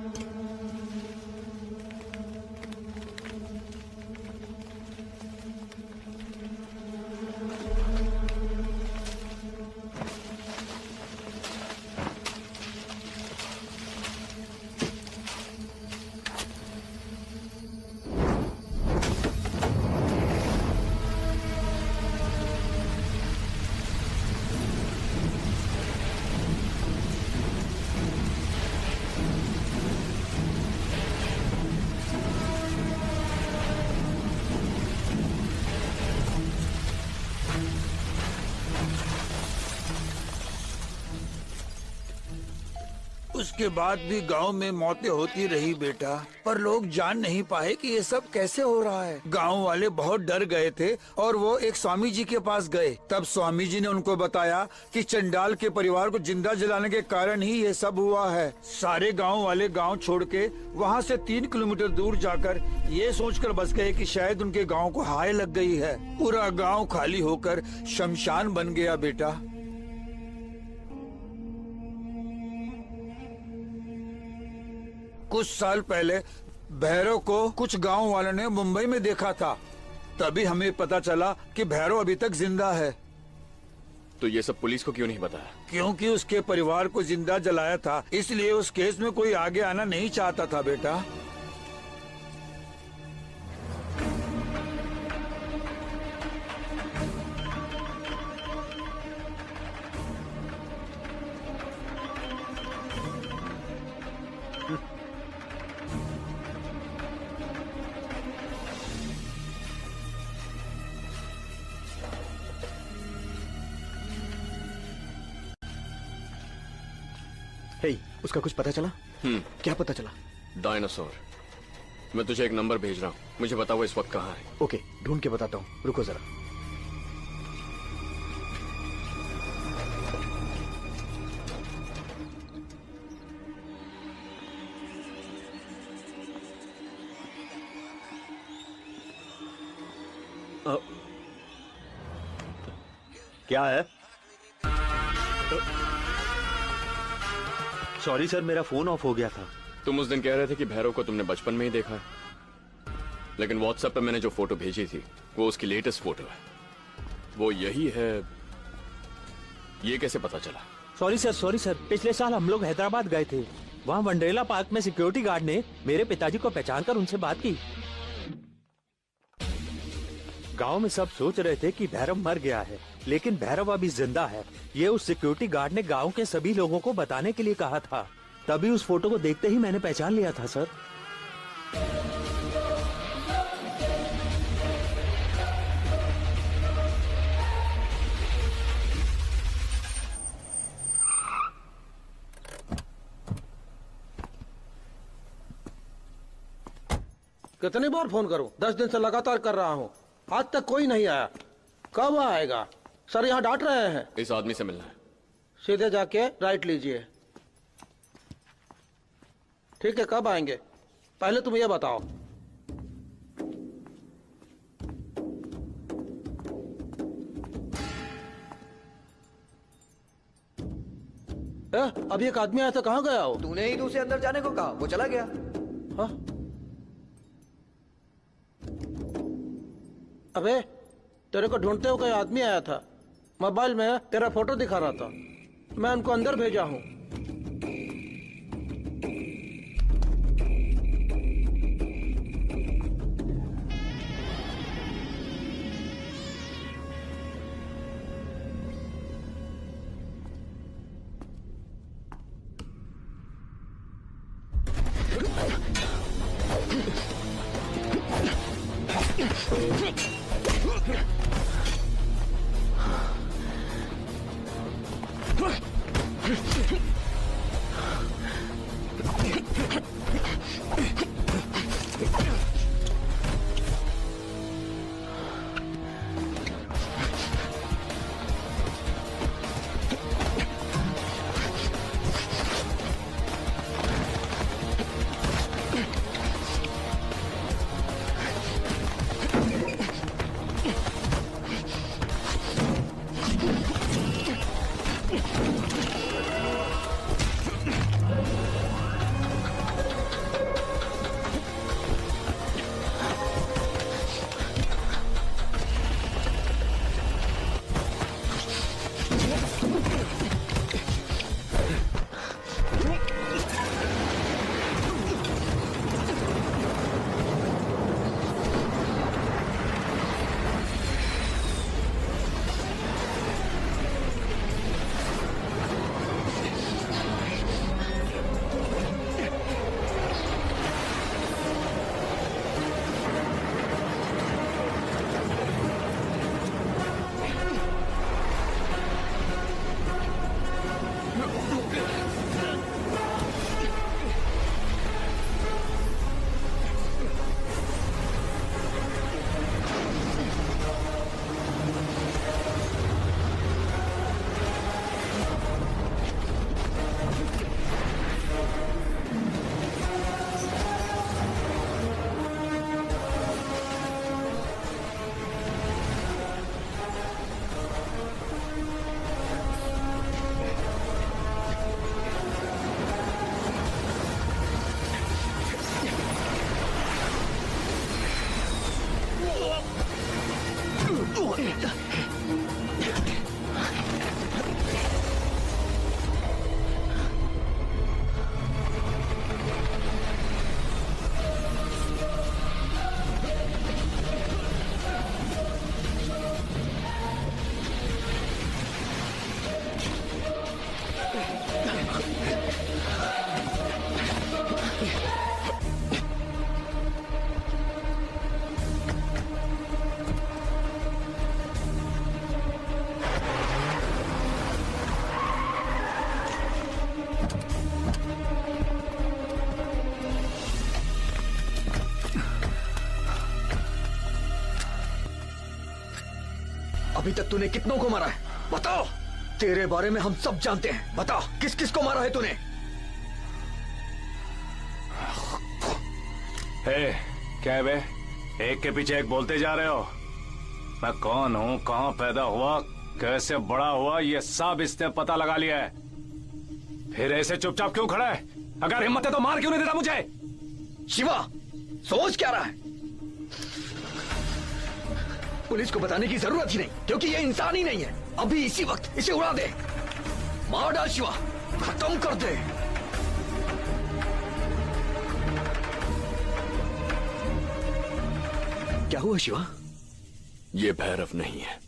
उसके बाद भी गांव में मौतें होती रही बेटा, पर लोग जान नहीं पाए कि ये सब कैसे हो रहा है। गांव वाले बहुत डर गए थे और वो एक स्वामी जी के पास गए। तब स्वामी जी ने उनको बताया कि चंडाल के परिवार को जिंदा जलाने के कारण ही ये सब हुआ है। सारे गांव वाले गांव छोड़ के वहाँ से 3 किलोमीटर दूर जाकर ये सोचकर बस गए कि शायद उनके गांव को हाय लग गई है। पूरा गांव खाली होकर शमशान बन गया बेटा। कुछ साल पहले भैरव को कुछ गांव वालों ने मुंबई में देखा था, तभी हमें पता चला कि भैरव अभी तक जिंदा है। तो ये सब पुलिस को क्यों नहीं बताया? क्योंकि उसके परिवार को जिंदा जलाया था, इसलिए उस केस में कोई आगे आना नहीं चाहता था बेटा। हे, उसका कुछ पता चला? क्या पता चला? डायनासोर। मैं तुझे एक नंबर भेज रहा हूँ, मुझे बता वो इस वक्त कहाँ है। ओके, ढूंढ के बताता हूँ, रुको जरा। क्या है? सॉरी सर, मेरा फोन ऑफ हो गया था। तुम उस दिन कह रहे थे कि भैरव को तुमने बचपन में ही देखा है, लेकिन व्हाट्सएप पे मैंने जो फोटो भेजी थी वो उसकी लेटेस्ट फोटो है। वो यही है, ये कैसे पता चला? सॉरी सर, पिछले साल हम लोग हैदराबाद गए थे। वहाँ वंडरेला पार्क में सिक्योरिटी गार्ड ने मेरे पिताजी को पहचान कर उनसे बात की। गांव में सब सोच रहे थे कि भैरव मर गया है, लेकिन भैरव अभी जिंदा है। ये उस सिक्योरिटी गार्ड ने गांव के सभी लोगों को बताने के लिए कहा था। तभी उस फोटो को देखते ही मैंने पहचान लिया था सर। कितनी बार फोन करूं? 10 दिन से लगातार कर रहा हूं, आज तक कोई नहीं आया। कब आएगा? सर यहाँ डांट रहे हैं। इस आदमी से मिलना है। सीधे जाके राइट लीजिए। ठीक है, कब आएंगे? पहले तुम ये बताओ। अभी एक आदमी आया था, कहाँ गया हो? तूने ही तो उसे अंदर जाने को कहा, वो चला गया। हाँ? अबे, तेरे को ढूंढते हुए कोई आदमी आया था, मोबाइल में तेरा फोटो दिखा रहा था। मैं उनको अंदर भेजा हूँ। अभी तक तूने कितनों को मारा है? बताओ। तेरे बारे में हम सब जानते हैं, बता किस किस को मारा है तूने? क्या है बे? एक के पीछे एक बोलते जा रहे हो। मैं कौन हूँ, कहाँ पैदा हुआ, कैसे बड़ा हुआ, ये सब इसने पता लगा लिया है। फिर ऐसे चुपचाप क्यों खड़ा है? अगर हिम्मत है तो मार क्यों नहीं देता मुझे? शिवा, सोच क्या रहा है? पुलिस को बताने की जरूरत ही नहीं, क्योंकि ये इंसान ही नहीं है। अभी इसी वक्त इसे उड़ा दे, मार डाल शिवा, खत्म कर दे। क्या हुआ शिवा? ये भैरव नहीं है,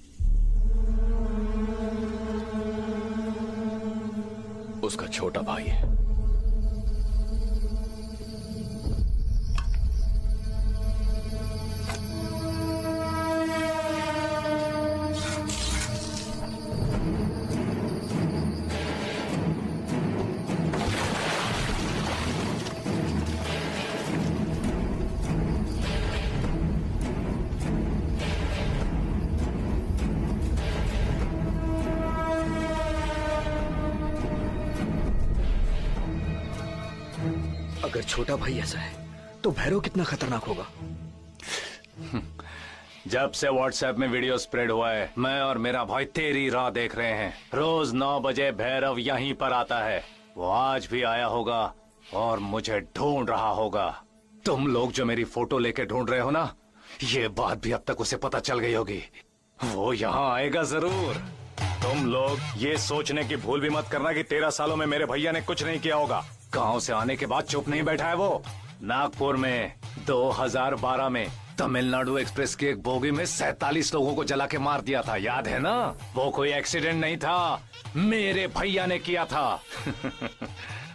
उसका छोटा भाई है। अगर छोटा भाई ऐसा है तो भैरव कितना खतरनाक होगा? जब से व्हाट्सएप में वीडियो स्प्रेड हुआ है, मैं और मेरा भाई तेरी राह देख रहे हैं। रोज 9 बजे भैरव यहीं पर आता है। वो आज भी आया होगा और मुझे ढूंढ रहा होगा। तुम लोग जो मेरी फोटो लेके ढूंढ रहे हो ना, ये बात भी अब तक उसे पता चल गई होगी। वो यहाँ आएगा जरूर। तुम लोग ये सोचने की भूल भी मत करना कि 13 सालों में मेरे भैया ने कुछ नहीं किया होगा। गांव से आने के बाद चुप नहीं बैठा है वो। नागपुर में 2012 में तमिलनाडु एक्सप्रेस की एक बोगी में 47 लोगों को जला के मार दिया था, याद है ना? वो कोई एक्सीडेंट नहीं था, मेरे भैया ने किया था।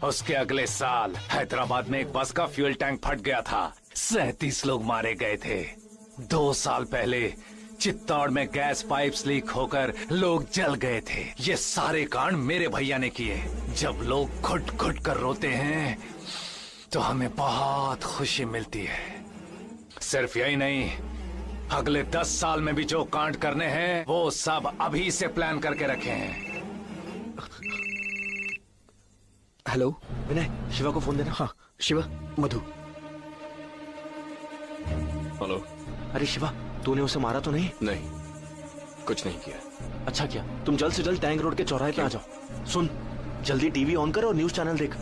उसके अगले साल हैदराबाद में एक बस का फ्यूल टैंक फट गया था, 37 लोग मारे गए थे। 2 साल पहले चित्तौड़ में गैस पाइप्स लीक होकर लोग जल गए थे। ये सारे कांड मेरे भैया ने किए। जब लोग घुट घुट कर रोते हैं तो हमें बहुत खुशी मिलती है। सिर्फ यही नहीं, अगले 10 साल में भी जो कांड करने हैं वो सब अभी से प्लान करके रखे हैं। हेलो विनय, शिवा को फोन देना। हाँ शिवा, मधु। हेलो। अरे शिवा, तूने उसे मारा तो नहीं? नहीं, कुछ नहीं किया। अच्छा किया। तुम जल्द से जल्द टैंक रोड के चौराहे पे आ जाओ। सुन, जल्दी टीवी ऑन कर और न्यूज चैनल देख।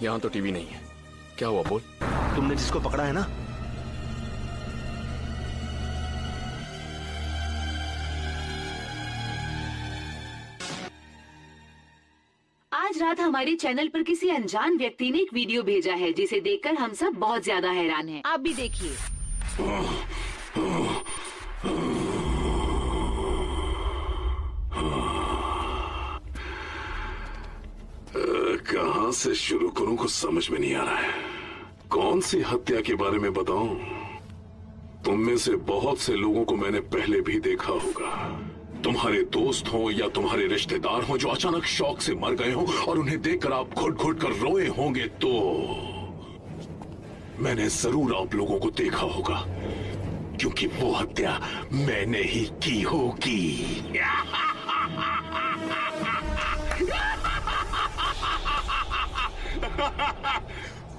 यहाँ तो टीवी नहीं है। क्या हुआ बोल? तुमने जिसको पकड़ा है ना, आज रात हमारे चैनल पर किसी अनजान व्यक्ति ने एक वीडियो भेजा है जिसे देखकर हम सब बहुत ज्यादा हैरान हैं। आप भी देखिए। कहाँ से शुरू करूं कुछ समझ में नहीं आ रहा है। कौन सी हत्या के बारे में बताऊं? तुम में से बहुत से लोगों को मैंने पहले भी देखा होगा। तुम्हारे दोस्त हो या तुम्हारे रिश्तेदार हो जो अचानक शौक से मर गए हो और उन्हें देखकर आप घुट घुट कर रोए होंगे, तो मैंने जरूर आप लोगों को देखा होगा, क्योंकि वो हत्या मैंने ही की होगी।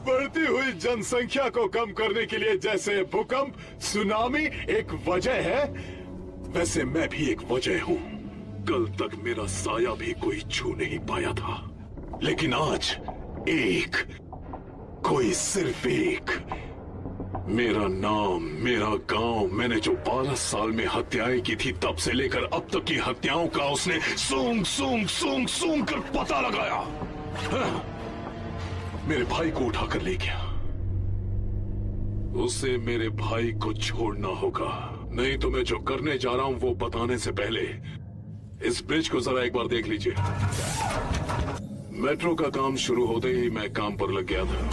बढ़ती हुई जनसंख्या को कम करने के लिए जैसे भूकंप, सुनामी एक वजह है, वैसे मैं भी एक वजह हूँ। कल तक मेरा साया भी कोई छू नहीं पाया था, लेकिन आज एक, कोई सिर्फ एक। मेरा नाम, मेरा गांव, मैंने जो 12 साल में हत्याएं की थी तब से लेकर अब तक की हत्याओं का उसने सूंघ सूंघ सूंघ सूंघ कर पता लगाया। हाँ, मेरे भाई को उठाकर ले गया। उसे मेरे भाई को छोड़ना होगा, नहीं तो मैं जो करने जा रहा हूं वो बताने से पहले इस ब्रिज को जरा एक बार देख लीजिए। मेट्रो का काम शुरू होते ही मैं काम पर लग गया था।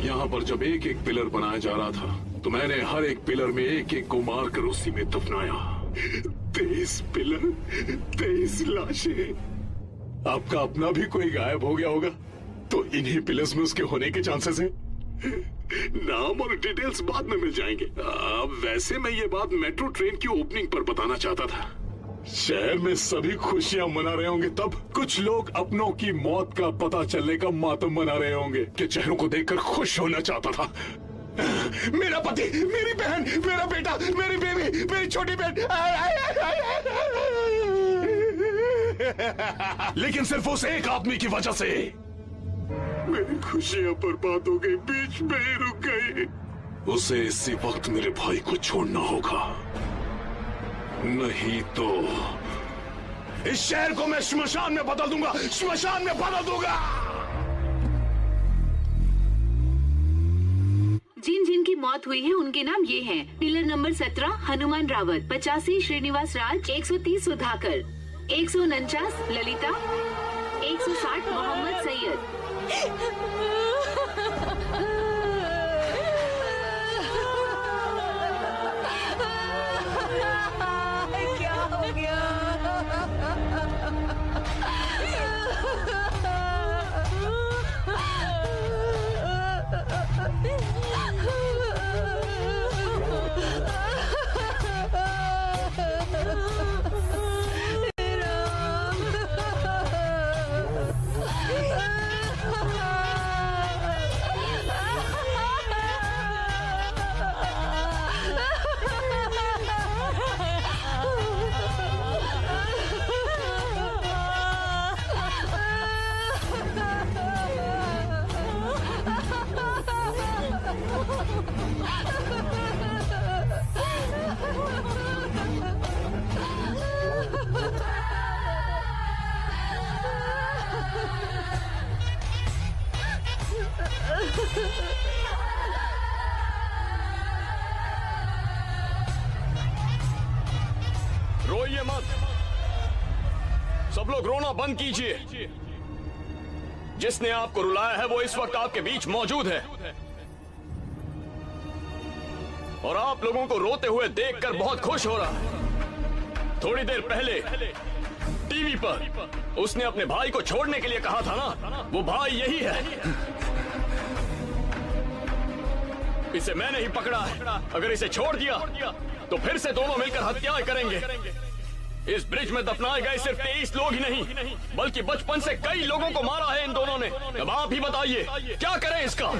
यहाँ पर जब एक एक पिलर बनाया जा रहा था तो मैंने हर एक पिलर में एक एक को मारकर उसी में दफनाया। 23 पिलर, 23 लाशें। आपका अपना भी कोई गायब हो गया होगा तो इन्हीं पिलर्स में उसके होने के चांसेस हैं। नाम और डिटेल्स बाद में मिल जाएंगे। वैसे मैं ये बात मेट्रो ट्रेन की ओपनिंग पर बताना चाहता था। शहर में सभी खुशियां मना रहे होंगे, तब कुछ लोग अपनों की मौत का पता चलने का मातम मना रहे होंगे कि चेहरों को देखकर खुश होना चाहता था। मेरा पति, मेरी बहन, मेरा बेटा, मेरी बेबी, मेरी छोटी बहन, लेकिन सिर्फ उस एक आदमी की वजह से मेरी खुशियां बर्बाद हो गई, बीच में ही रुक गई। उसे इसी वक्त मेरे भाई को छोड़ना होगा, नहीं तो इस शहर को मैं श्मशान में बदल दूंगा, श्मशान में बदल दूंगा। जिन जिन की मौत हुई है उनके नाम ये हैं: पिलर नंबर 17 हनुमान रावत, 85 श्रीनिवास राज, 130 सुधाकर, 149 ललिता, 160 मोहम्मद सैयद। क्या हो गया? रोइए मत, सब लोग रोना बंद कीजिए। जिसने आपको रुलाया है वो इस वक्त आपके बीच मौजूद है, और आप लोगों को रोते हुए देखकर बहुत खुश हो रहा है। थोड़ी देर पहले टीवी पर उसने अपने भाई को छोड़ने के लिए कहा था ना, वो भाई यही है। इसे मैंने ही पकड़ा है, अगर इसे छोड़ दिया तो फिर से दोनों मिलकर हत्याएं करेंगे। इस ब्रिज में दफनाए गए सिर्फ 23 लोग ही नहीं, बल्कि बचपन से कई लोगों को मारा है इन दोनों ने। अब आप ही बताइए क्या करें इसका?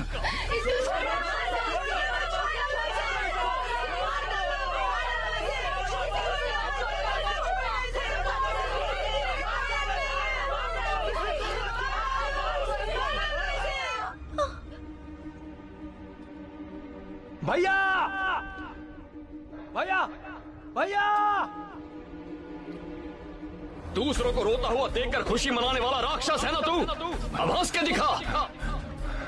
भैया, भैया, भैया! दूसरों को रोता हुआ देखकर खुशी मनाने वाला राक्षस है ना तू? अब हंस के दिखा,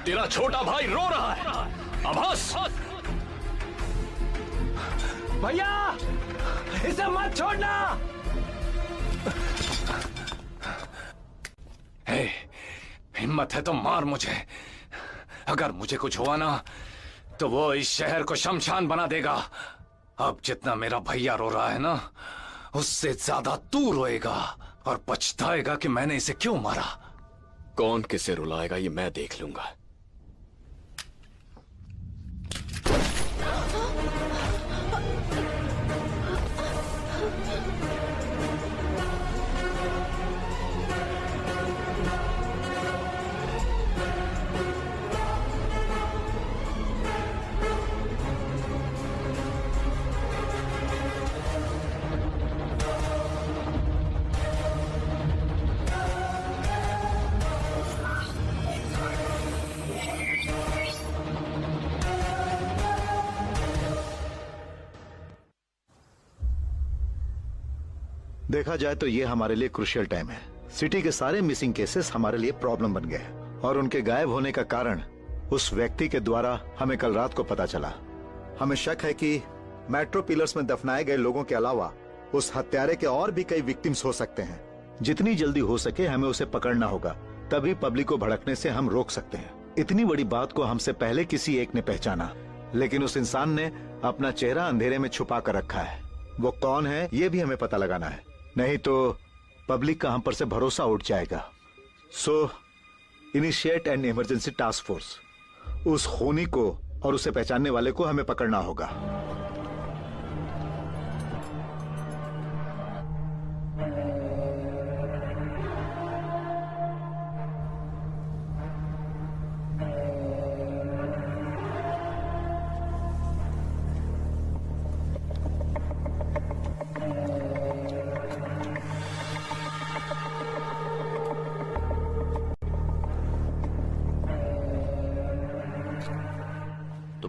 तेरा छोटा भाई रो रहा है, अब हंस। भैया, इसे मत छोड़ना। हे, हिम्मत है तो मार मुझे। अगर मुझे कुछ हुआ ना तो वो इस शहर को शमशान बना देगा। अब जितना मेरा भैया रो रहा है ना, उससे ज्यादा तू रोएगा और पछताएगा कि मैंने इसे क्यों मारा। कौन किसे रुलाएगा ये मैं देख लूंगा। देखा जाए तो ये हमारे लिए क्रूशियल टाइम है। सिटी के सारे मिसिंग केसेस हमारे लिए प्रॉब्लम बन गए और उनके गायब होने का कारण उस व्यक्ति के द्वारा हमें कल रात को पता चला। हमें शक है कि मेट्रो पिलर्स में दफनाए गए लोगों के अलावा उस हत्यारे के और भी कई विक्टिम्स हो सकते हैं। जितनी जल्दी हो सके हमें उसे पकड़ना होगा, तभी पब्लिक को भड़कने से हम रोक सकते हैं। इतनी बड़ी बात को हमसे पहले किसी एक ने पहचाना, लेकिन उस इंसान ने अपना चेहरा अंधेरे में छुपा कर रखा है। वो कौन है ये भी हमें पता लगाना है, नहीं तो पब्लिक का हम पर से भरोसा उठ जाएगा। So initiate an emergency task force. उस खूनी को और उसे पहचानने वाले को हमें पकड़ना होगा।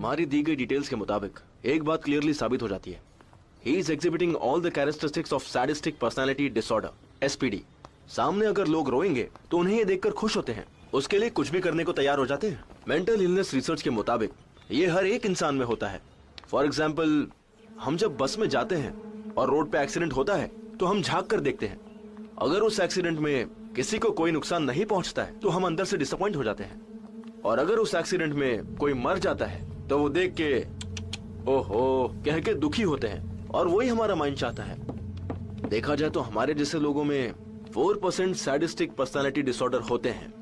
हमारी दी गई डिटेल्स के मुताबिक एक बात क्लियरली साबित हो जाती है। He is exhibiting all the characteristics of sadistic personality disorder, SPD। सामने अगर लोग रोएंगे तो उन्हें ये देखकर खुश होते हैं, उसके लिए कुछ भी करने को तैयार हो जाते हैं। मेंटल इलनेस रिसर्च के मुताबिक ये हर एक इंसान में होता है। फॉर एग्जाम्पल, हम जब बस में जाते हैं और रोड पे एक्सीडेंट होता है तो हम झांक कर देखते हैं। अगर उस एक्सीडेंट में किसी को कोई नुकसान नहीं पहुंचता है तो हम अंदर से डिसअपॉइंट हो जाते हैं, और अगर उस एक्सीडेंट में कोई मर जाता है तो वो देख के ओहो कह के दुखी होते हैं, और वही हमारा माइंड चाहता है। देखा जाए तो हमारे जैसे लोगों में 4% सैडिस्टिक पर्सनालिटी डिसऑर्डर होते हैं।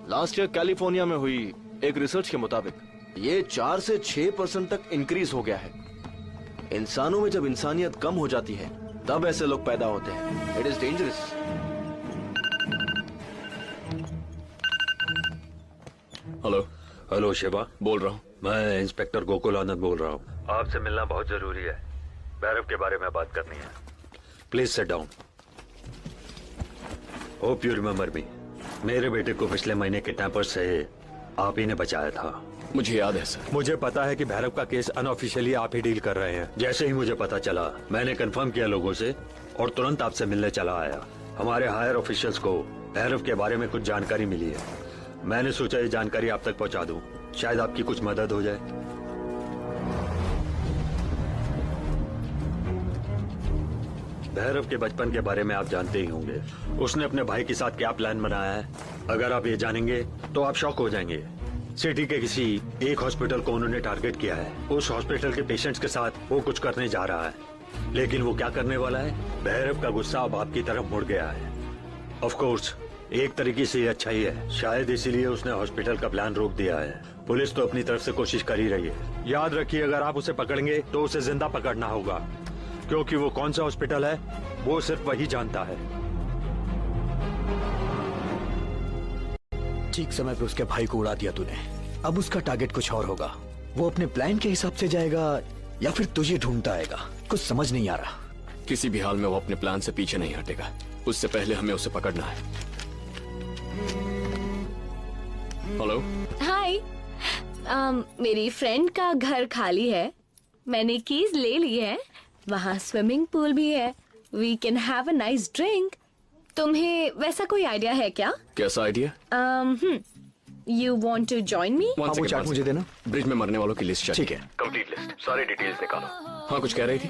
लास्ट ईयर कैलिफोर्निया में हुई एक रिसर्च के मुताबिक ये 4 से 6% तक इंक्रीज हो गया है। इंसानों में जब इंसानियत कम हो जाती है तब ऐसे लोग पैदा होते हैं। It is dangerous. Hello. Hello Shiva, बोल रहा हूँ। मैं इंस्पेक्टर गोकुल आनंद बोल रहा हूँ। आपसे मिलना बहुत जरूरी है, भैरव के बारे में बात करनी है। Please sit down. Hope you remember me. मेरे बेटे को पिछले महीने किडनैपर से आप ही ने बचाया था। मुझे याद है सर। मुझे पता है कि भैरव का केस अनऑफिशियली आप ही डील कर रहे हैं। जैसे ही मुझे पता चला मैंने कंफर्म किया लोगों से और तुरंत आपसे मिलने चला आया। हमारे हायर ऑफिशियल्स को भैरव के बारे में कुछ जानकारी मिली है। मैंने सोचा ये जानकारी आप तक पहुंचा दूं, शायद आपकी कुछ मदद हो जाए। भैरव के बचपन के बारे में आप जानते ही होंगे। उसने अपने भाई के साथ क्या प्लान बनाया है, अगर आप ये जानेंगे तो आप शॉक हो जाएंगे। सिटी के किसी एक हॉस्पिटल को उन्होंने टारगेट किया है। उस हॉस्पिटल के पेशेंट्स के साथ वो कुछ करने जा रहा है, लेकिन वो क्या करने वाला है? भैरव का गुस्सा अब आपकी तरफ मुड़ गया है। ऑफ कोर्स एक तरीके से ये अच्छा ही है, शायद इसीलिए उसने हॉस्पिटल का प्लान रोक दिया है। पुलिस तो अपनी तरफ से कोशिश कर ही रही है। याद रखिए, अगर आप उसे पकड़ेंगे तो उसे जिंदा पकड़ना होगा, क्योंकि वो कौन सा हॉस्पिटल है वो सिर्फ वही जानता है। ठीक समय पे उसके भाई को उड़ा दिया तूने। अब उसका टारगेट कुछ और होगा। वो अपने प्लान के हिसाब से जाएगा या फिर तुझे ढूंढता आएगा, कुछ समझ नहीं आ रहा। किसी भी हाल में वो अपने प्लान से पीछे नहीं हटेगा। उससे पहले हमें उसे पकड़ना है। हेलो। हाय। मेरी फ्रेंड का घर खाली है, मैंने कीज ले ली है। वहाँ स्विमिंग पूल भी है। We can have a nice drink. तुम्हें वैसा कोई आइडिया है क्या? कैसा idea? You want to join me? वो चार्ट मुझे देना। ब्रिज में मरने वालों की लिस्ट चाहिए। ठीक है। कंप्लीट लिस्ट, सारी डिटेल्स निकालो। हाँ, कुछ कह रही थी?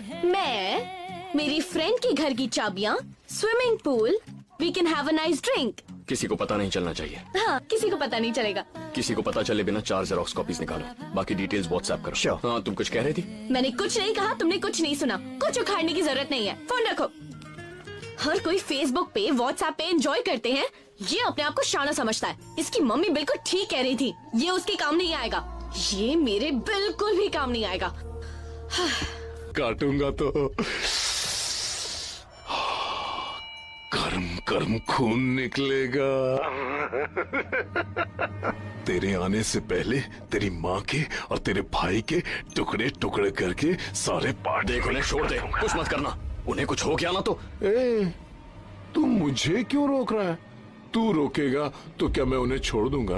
मेरी फ्रेंड के घर की चाबियाँ, swimming pool, we can have a nice drink. किसी को पता नहीं चलना चाहिए। हाँ, किसी को पता नहीं चलेगा। किसी को पता चले बिना 4 जेरॉक्स कॉपीज निकालो। बाकी डिटेल्स व्हाट्सएप करो। Sure. हाँ, तुम कुछ कह रही थी? मैंने कुछ नहीं कहा, तुमने कुछ नहीं सुना। कुछ उखाड़ने की जरूरत नहीं है, फोन रखो। हर कोई फेसबुक पे, व्हाट्सएप पे एंजॉय करते हैं, ये अपने आप को शाना समझता है। इसकी मम्मी बिल्कुल ठीक कह रही थी, ये उसके काम नहीं आएगा। ये मेरे बिल्कुल भी काम नहीं आएगा। काटूंगा तो कर्म कर्म खून निकलेगा। तेरे आने से पहले तेरी माँ के और तेरे भाई के टुकड़े टुकड़े करके सारे पार्ट। देख, उन्हें छोड़ दे, कुछ मत करना। उन्हें कुछ हो गया ना तो। तू मुझे क्यों रोक रहा है? तू रोकेगा तो क्या मैं उन्हें छोड़ दूंगा?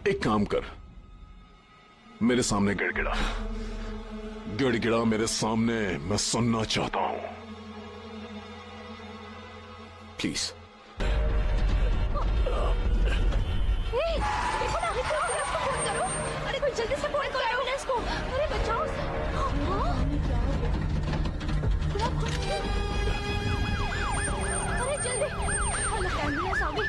एक काम कर, मेरे सामने गिड़गिड़ा गिड़गिड़ा मेरे सामने, मैं सुनना चाहता हूं। प्लीज। अरे कोई जल्दी से फोन करो एम्बुलेंस को। अरे बचाओ। अरे जल्दी। एम्बुलेंस आ गई।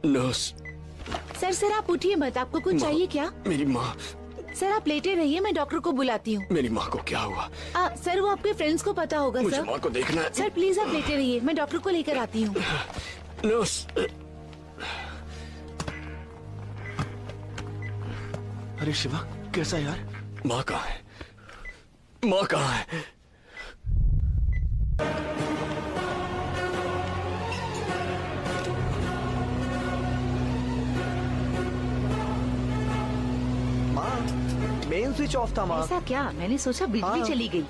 नर्स। सर आप उठिए मत, आपको कुछ चाहिए क्या? मेरी माँ। सर आप लेटे रहिए, मैं डॉक्टर को बुलाती हूँ। मेरी माँ को क्या हुआ? सर वो आपके फ्रेंड्स को पता होगा। मुझे सर माँ को देखना है। सर प्लीज आप लेटे रहिए, मैं डॉक्टर को लेकर आती हूँ। नर्स। अरे शिवा, कैसा यार? माँ कहाँ है? माँ कहाँ है? मेन स्विच ऑफ था माँ। ऐसा क्या? मैंने सोचा बिजली चली गई।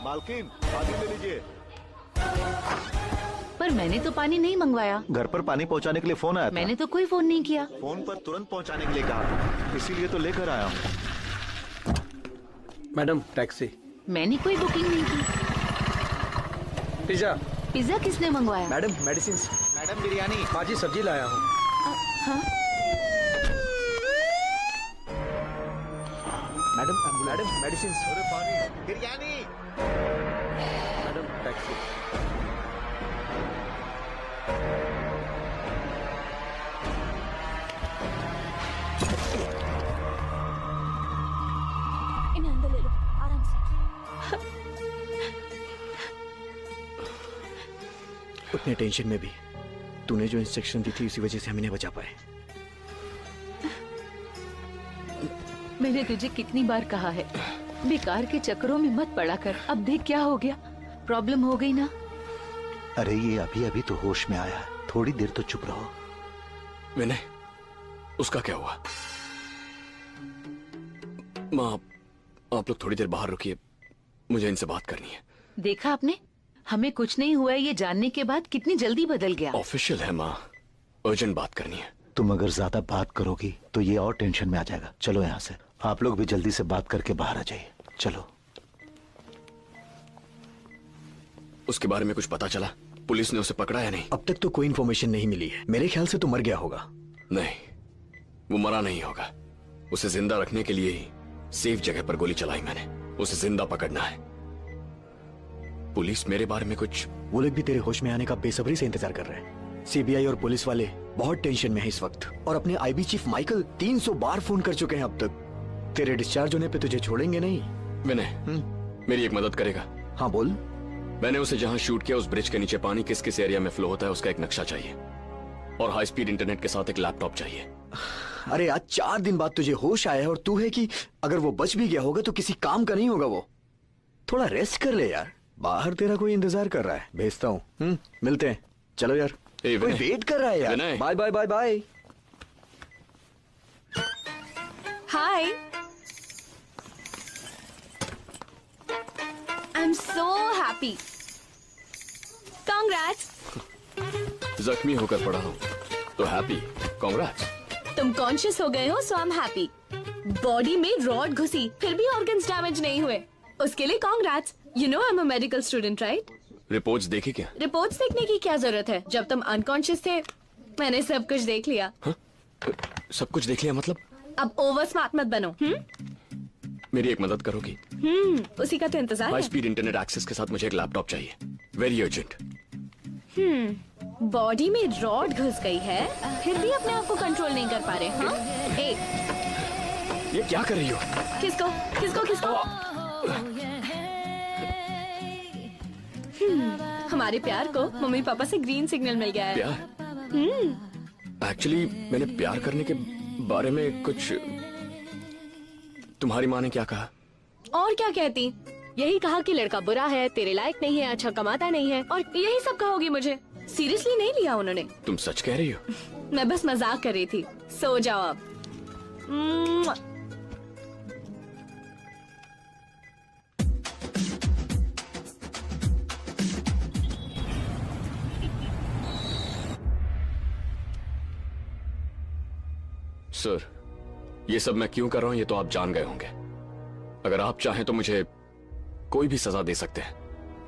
मालकिन, पानी ले लीजिए। पर मैंने तो पानी नहीं मंगवाया। घर पर पानी पहुंचाने के लिए फोन आया था। मैंने तो कोई फोन नहीं किया। फोन पर तुरंत पहुंचाने के लिए कहा, इसीलिए तो लेकर आया हूँ। Madam taxi. मैंने कोई बुकिंग नहीं की। पिज्जा। पिज्जा किसने मंगवाया? Madam medicine. मैडम बिरयानी। बाजी सब्जी लाया हूँ। हाँ? Madam medicine. पानी। बिरयानी। Madam taxi. इन्हें अंदर ले लो आराम से। उतने टेंशन में भी तूने जो इंस्ट्रक्शन दी थी उसी वजह से हम इन्हें बचा पाए। मैंने तुझे कितनी बार कहा है, बेकार के चक्करों में मत पड़ा कर। अब देख क्या हो गया, प्रॉब्लम हो गई ना। अरे ये अभी अभी तो होश में आया, थोड़ी देर तो चुप रहो। विनय, उसका क्या हुआ? माँ, आप लोग थोड़ी देर बाहर रुकिए, मुझे इनसे बात करनी है। देखा आपने, हमें कुछ नहीं हुआ है ये जानने के बाद कितनी जल्दी बदल गया। ऑफिशियल है माँ, अर्जेंट बात करनी है। तुम अगर ज्यादा बात करोगी तो ये और टेंशन में आ जाएगा। चलो यहाँ से, आप लोग भी जल्दी से बात करके बाहर आ जाइए। चलो। उसके बारे में कुछ पता चला? पुलिस ने उसे पकड़ा या नहीं? अब तक तो कोई इन्फॉर्मेशन नहीं मिली है। मेरे ख्याल से तो मर गया होगा। नहीं, वो मरा नहीं होगा। उसे जिंदा रखने के लिए ही सेफ जगह पर गोली चलाई मैंने। उसे जिंदा पकड़ना है। पुलिस मेरे बारे में कुछ। वो लोग भी तेरे होश में आने का बेसब्री से इंतजार कर रहे हैं। सीबीआई और पुलिस वाले बहुत टेंशन में है इस वक्त, और अपने आईबी चीफ माइकल 300 बार फोन कर चुके हैं अब तक। तेरे डिस्चार्ज होने पे तुझे छोड़ेंगे नहीं। विनय, मेरी एक मदद करेगा? हाँ बोल। मैंने उसे जहां शूट किया उस ब्रिज के नीचे पानी किस किस एरिया में फ्लो होता है उसका एक नक्शा चाहिए, और हाई स्पीड इंटरनेट के साथ एक लैपटॉप चाहिए। अरे आज 4 दिन बाद तुझे होश आया है, और तू है कि अगर वो बच भी गया होगा तो किसी काम का नहीं होगा वो। थोड़ा रेस्ट कर ले यार, बाहर तेरा कोई इंतजार कर रहा है। भेजता हूँ, मिलते हैं। चलो यार, कोई वेट कर रहा है यार। Bye bye bye bye. Hi, I am so happy. Congrats. जख्मी होकर पड़ा हूँ तो हैप्पी, कांग्रेट्स। तुम कॉन्शियस हो गए हो सो आई एम हैप्पी। बॉडी में रॉड घुसी फिर भी ऑर्गन्स डैमेज नहीं हुए, उसके लिए congrats. You know I am a medical student right? Reports देखी क्या? रिपोर्ट्स देखने की क्या जरूरत है? जब तुम अनकॉन्शियस थे मैंने सब कुछ देख लिया। सब कुछ देख लिया मतलब? अब ओवर स्मार्ट मत बनो। मेरी एक मदद करोगी? उसी का तो इंतजार हाई है। स्पीड इंटरनेट एक्सेस के साथ मुझे एक लैपटॉप चाहिए, वेरी अर्जेंट। बॉडी में रॉड घुस गई है फिर भी अपने आप को कंट्रोल नहीं कर पा रहे। हाँ? ये क्या कर रही हो? किसको किसको किसको? हमारे प्यार को मम्मी पापा से ग्रीन सिग्नल मिल गया है। प्यार? एक्चुअली मैंने प्यार करने के बारे में कुछ। तुम्हारी माँ ने क्या कहा? और क्या कहती? यही कहा कि लड़का बुरा है, तेरे लायक नहीं है, अच्छा कमाता नहीं है, और यही सब कहोगी मुझे। सीरियसली नहीं लिया उन्होंने। तुम सच कह रही हो? मैं बस मजाक कर रही थी। सो जाओ अब। सर, ये सब मैं क्यों कर रहा हूं ये तो आप जान गए होंगे। अगर आप चाहें तो मुझे कोई भी सजा दे सकते हैं,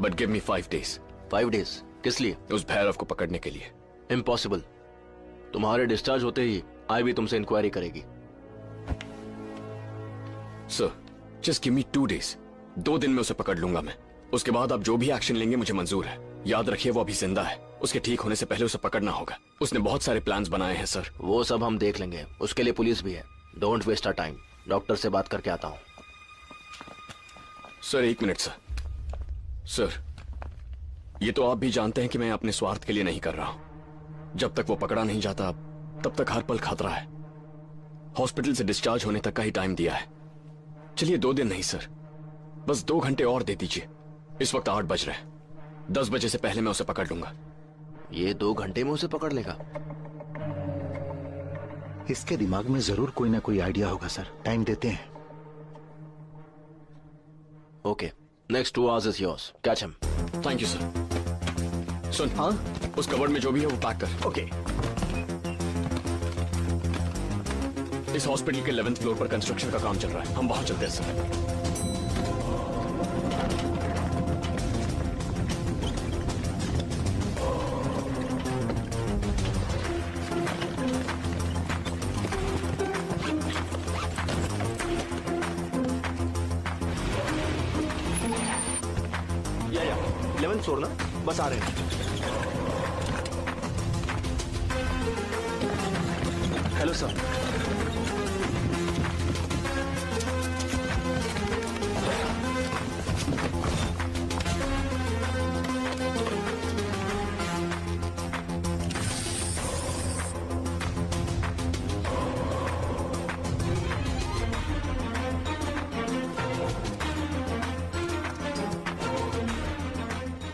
but give me 5 days। 5 days? किस लिए? उस भैरव को पकड़ने के लिए। इम्पॉसिबल। तुम्हारे डिस्चार्ज होते ही आईबी तुमसे इंक्वायरी करेगी। Sir, just give me 2 days। 2 दिन में उसे पकड़ लूंगा मैं। उसके बाद आप जो भी एक्शन लेंगे मुझे मंजूर है। याद रखिए वो अभी जिंदा है। उसके ठीक होने से पहले उसे पकड़ना होगा। उसने बहुत सारे प्लान्स बनाए हैं सर। वो सब हम देख लेंगे, उसके लिए पुलिस भी है। Don't waste our time. Doctor से बात करके आता हूँ। Sir 1 minute sir. सर ये तो आप भी जानते हैं कि मैं अपने स्वार्थ के लिए नहीं कर रहा हूं। जब तक वो पकड़ा नहीं जाता तब तक हर पल खतरा है। हॉस्पिटल से डिस्चार्ज होने तक का ही टाइम दिया है। चलिए 2 दिन नहीं सर, बस 2 घंटे और दे दीजिए। इस वक्त 8 बज रहे हैं। 10 बजे से पहले मैं उसे पकड़ लूंगा। ये 2 घंटे में उसे पकड़ लेगा? इसके दिमाग में जरूर कोई ना कोई आइडिया होगा सर। टाइम देते हैं। Okay, next 2 hours is yours. Catch him. Thank you sir. सुन, हाँ उस कवर्ड में जो भी है वो पैक कर। ओके। इस हॉस्पिटल के 11th फ्लोर पर कंस्ट्रक्शन का काम चल रहा है। हम वहां चलते हैं सर। या 11th फ्लोर ना, बस आ रहे हैं। Hello sir.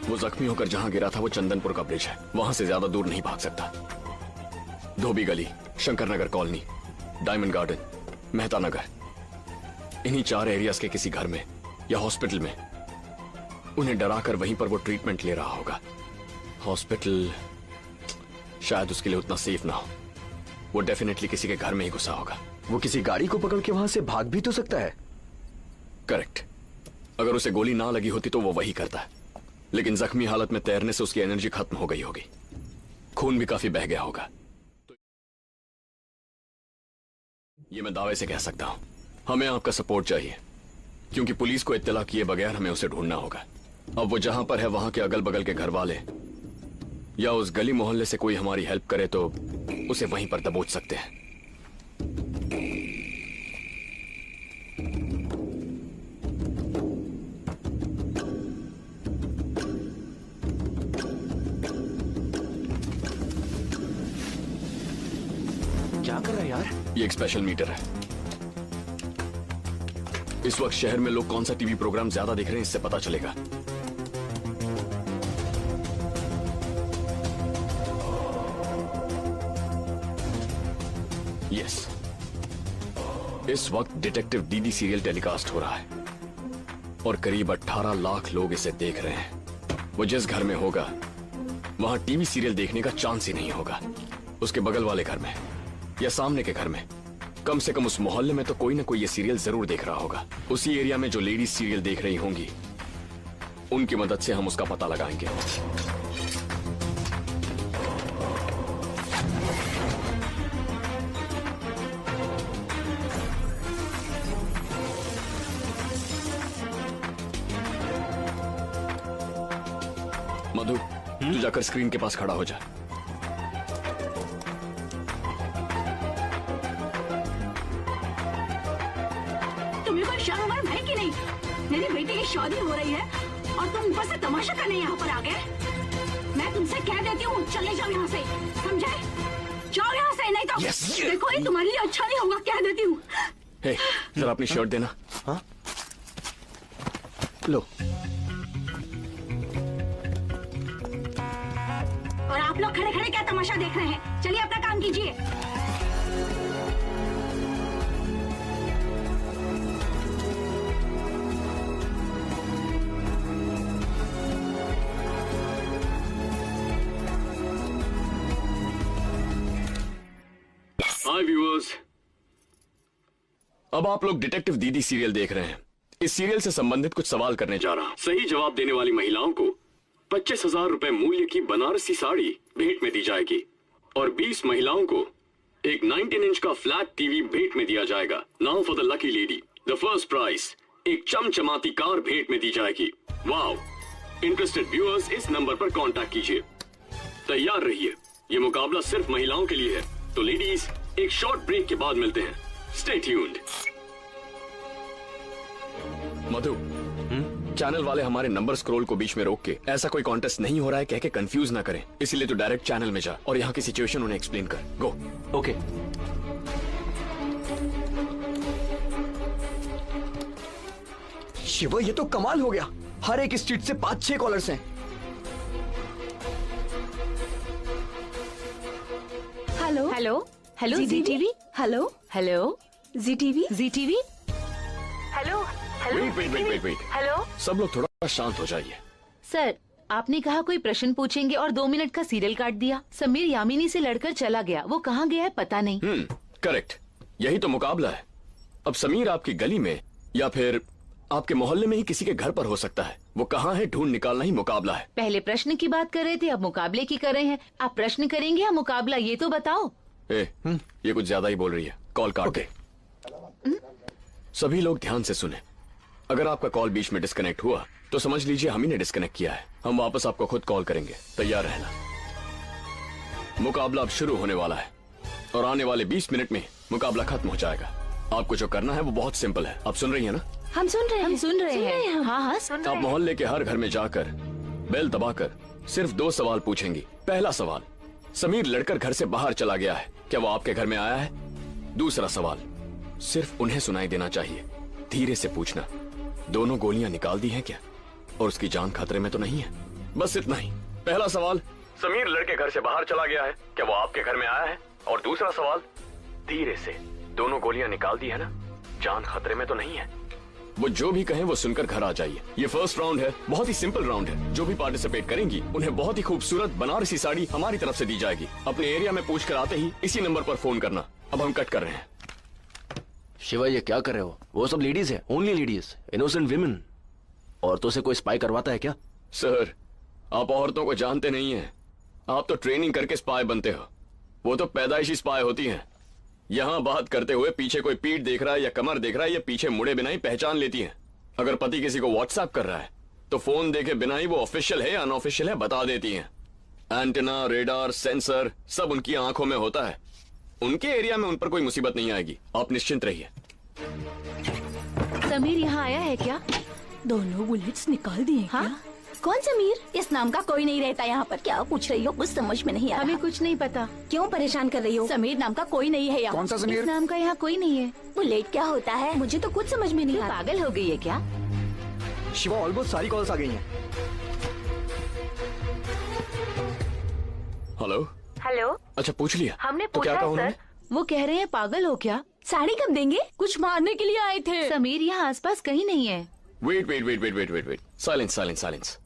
वो जख्मी होकर जहां गिरा था वो चंदनपुर का ब्रिज है। वहां से ज्यादा दूर नहीं भाग सकता। धोबी गली, Shankar Nagar colony, diamond garden, Mehta नगर, इन्हीं 4 एरियाज के किसी घर में या हॉस्पिटल में उन्हें डराकर वहीं पर वो ट्रीटमेंट ले रहा होगा। हॉस्पिटल शायद उसके लिए उतना सेफ ना हो। वो डेफिनेटली किसी के घर में ही घुसा होगा। वो किसी गाड़ी को पकड़ के वहां से भाग भी तो सकता है। करेक्ट। अगर उसे गोली ना लगी होती तो वो वही करता है, लेकिन जख्मी हालत में तैरने से उसकी एनर्जी खत्म हो गई होगी। खून भी काफी बह गया होगा। ये मैं दावे से कह सकता हूं। हमें आपका सपोर्ट चाहिए, क्योंकि पुलिस को इत्तला किए बगैर हमें उसे ढूंढना होगा। अब वो जहां पर है वहां के अगल बगल के घर वाले या उस गली मोहल्ले से कोई हमारी हेल्प करे तो उसे वहीं पर दबोच सकते हैं। क्या कर रहा है यार? ये एक स्पेशल मीटर है। इस वक्त शहर में लोग कौन सा टीवी प्रोग्राम ज्यादा देख रहे हैं इससे पता चलेगा। यस, इस वक्त डिटेक्टिव डीडी सीरियल टेलीकास्ट हो रहा है और करीब 18 लाख लोग इसे देख रहे हैं। वो जिस घर में होगा वहां टीवी सीरियल देखने का चांस ही नहीं होगा। उसके बगल वाले घर में या सामने के घर में, कम से कम उस मोहल्ले में तो कोई ना कोई ये सीरियल जरूर देख रहा होगा। उसी एरिया में जो लेडीज सीरियल देख रही होंगी उनकी मदद से हम उसका पता लगाएंगे। मधु, तू जाकर स्क्रीन के पास खड़ा हो जा। शर्म है कि नहीं? मेरी बेटी की शादी हो रही है और तुम ऊपर से तमाशा करने यहाँ पर आ गए। मैं तुमसे कह देती हूँ चले जाओ यहाँ से, समझे? जाओ यहाँ से, नहीं तो देखो ये तुम्हारे लिए अच्छा नहीं होगा, कह देती हूँ। हे, जरा अपनी शर्ट देना। हाँ? लो। और आप लोग खड़े खड़े क्या तमाशा देख रहे हैं? चलिए अपना काम कीजिए। हाय व्यूअर्स, अब आप लोग डिटेक्टिव दीदी सीरियल देख रहे हैं। इस सीरियल से संबंधित कुछ सवाल करने जा रहा हूं। सही जवाब देने वाली महिलाओं को 25,000 रुपए मूल्य की बनारसी साड़ी भेंट में दी जाएगी और 20 महिलाओं को एक 19 इंच का फ्लैट टीवी भेंट में दिया जाएगा। Now for the lucky lady, the first prize, एक चमचमाती कार भेंट में दी जाएगी। वाओ, इंटरेस्टेड व्यूअर्स इस नंबर पर कांटेक्ट कीजिए। तैयार रहिए, ये मुकाबला सिर्फ महिलाओं के लिए है। तो लेडीज, एक शॉर्ट ब्रेक के बाद मिलते हैं। Stay tuned. मधु, चैनल वाले हमारे नंबर स्क्रॉल को बीच में रोक के ऐसा कोई कॉन्टेस्ट नहीं हो रहा है कह के कंफ्यूज ना करें, इसलिए तो डायरेक्ट चैनल में जा और यहाँ की सिचुएशन उन्हें एक्सप्लेन कर। गो। ओके। शिवा, ये तो कमाल हो गया। हर एक स्ट्रीट से 5-6 कॉलर्स हैं। Hello hello hello Zee TV. Hello hello Zee TV. Hello wait. Hello. सब लोग थोड़ा शांत हो जाइए। सर, आपने कहा कोई प्रश्न पूछेंगे और 2 मिनट का सीरियल काट दिया। समीर यामिनी से लड़कर चला गया, वो कहाँ गया है पता नहीं। करेक्ट, यही तो मुकाबला है। अब समीर आपकी गली में या फिर आपके मोहल्ले में ही किसी के घर पर हो सकता है। वो कहाँ है ढूंढ निकालना ही मुकाबला है। पहले प्रश्न की बात कर रहे थे, अब मुकाबले की कर रहे हैं। आप प्रश्न करेंगे या मुकाबला, ये तो बताओ। ये कुछ ज्यादा ही बोल रही है। कॉल काट दे। सभी लोग ध्यान से सुने। अगर आपका कॉल बीच में डिस्कनेक्ट हुआ तो समझ लीजिए हम ही ने डिस्कनेक्ट किया है। हम वापस आपको खुद कॉल करेंगे, तैयार रहना। मुकाबला अब शुरू होने वाला है और आने वाले 20 मिनट में मुकाबला खत्म हो जाएगा। आपको जो करना है वो बहुत सिंपल है। आप सुन रही हैं ना? हम सुन रहे हैं। हाँ सुन रहे आप मोहल्ले के हर घर में जाकर बेल दबाकर सिर्फ 2 सवाल पूछेंगी। पहला सवाल, समीर लड़कर घर से बाहर चला गया है, क्या वो आपके घर में आया है? दूसरा सवाल, सिर्फ उन्हें सुनाई देना चाहिए, धीरे से पूछना, दोनों गोलियां निकाल दी हैं क्या और उसकी जान खतरे में तो नहीं है? बस इतना ही। पहला सवाल, समीर लड़के घर से बाहर चला गया है, क्या वो आपके घर में आया है? और दूसरा सवाल, धीरे से, दोनों गोलियां निकाल दी है ना, जान खतरे में तो नहीं है? वो जो भी कहें वो सुनकर घर आ जाइए। ये फर्स्ट राउंड है, बहुत ही सिंपल राउंड है। जो भी पार्टिसिपेट करेंगी उन्हें बहुत ही खूबसूरत बनारसी साड़ी हमारी तरफ से दी जाएगी। अपने एरिया में पूछकर आते ही इसी नंबर पर फोन करना। अब हम कट कर रहे हैं। शिवा, ये क्या कर रहे हो? वो सब लेडीज है, ओनली लेडीज, इनोसेंट विमेन। औरतों से कोई स्पाई करवाता है क्या? सर, आप औरतों को जानते नहीं हैं। आप तो ट्रेनिंग करके स्पाई बनते हो, वो तो पैदाइशी स्पाई होती हैं। यहाँ बात करते हुए पीछे कोई पीठ देख रहा है या कमर देख रहा है या पीछे मुड़े बिना ही पहचान लेती हैं। अगर पति किसी को व्हाट्सएप कर रहा है तो फोन देखे बिना ही वो ऑफिशियल है या अनऑफिशियल है बता देती हैं। एंटेना, रेडार, सेंसर सब उनकी आंखों में होता है। उनके एरिया में उन पर कोई मुसीबत नहीं आएगी, आप निश्चिंत रहिए। समीर यहाँ आया है क्या? दोनों बुलेट्स निकाल दिए। हाँ? कौन समीर? इस नाम का कोई नहीं रहता यहाँ पर। क्या पूछ रही हो? कुछ समझ में नहीं आ रहा। हमें कुछ नहीं पता। क्यों परेशान कर रही हो? समीर नाम का कोई नहीं है यहाँ। कौन सा समीर? इस नाम का यहाँ कोई नहीं है। बुलेट क्या होता है? मुझे तो कुछ समझ में नहीं आ रहा। पागल हो गई है क्या? शिवा, ऑलमोस्ट सारी कॉल्स आ गई हैं। हेलो। हेलो। अच्छा, पूछ लिया? हमने तो पूछा क्या कहा है, उन्होंने? सर। वो कह रहे हैं पागल हो क्या? साड़ी कब देंगे? कुछ मारने के लिए आए थे। समीर यहाँ आसपास कहीं नहीं है। वेट। साइलेंस।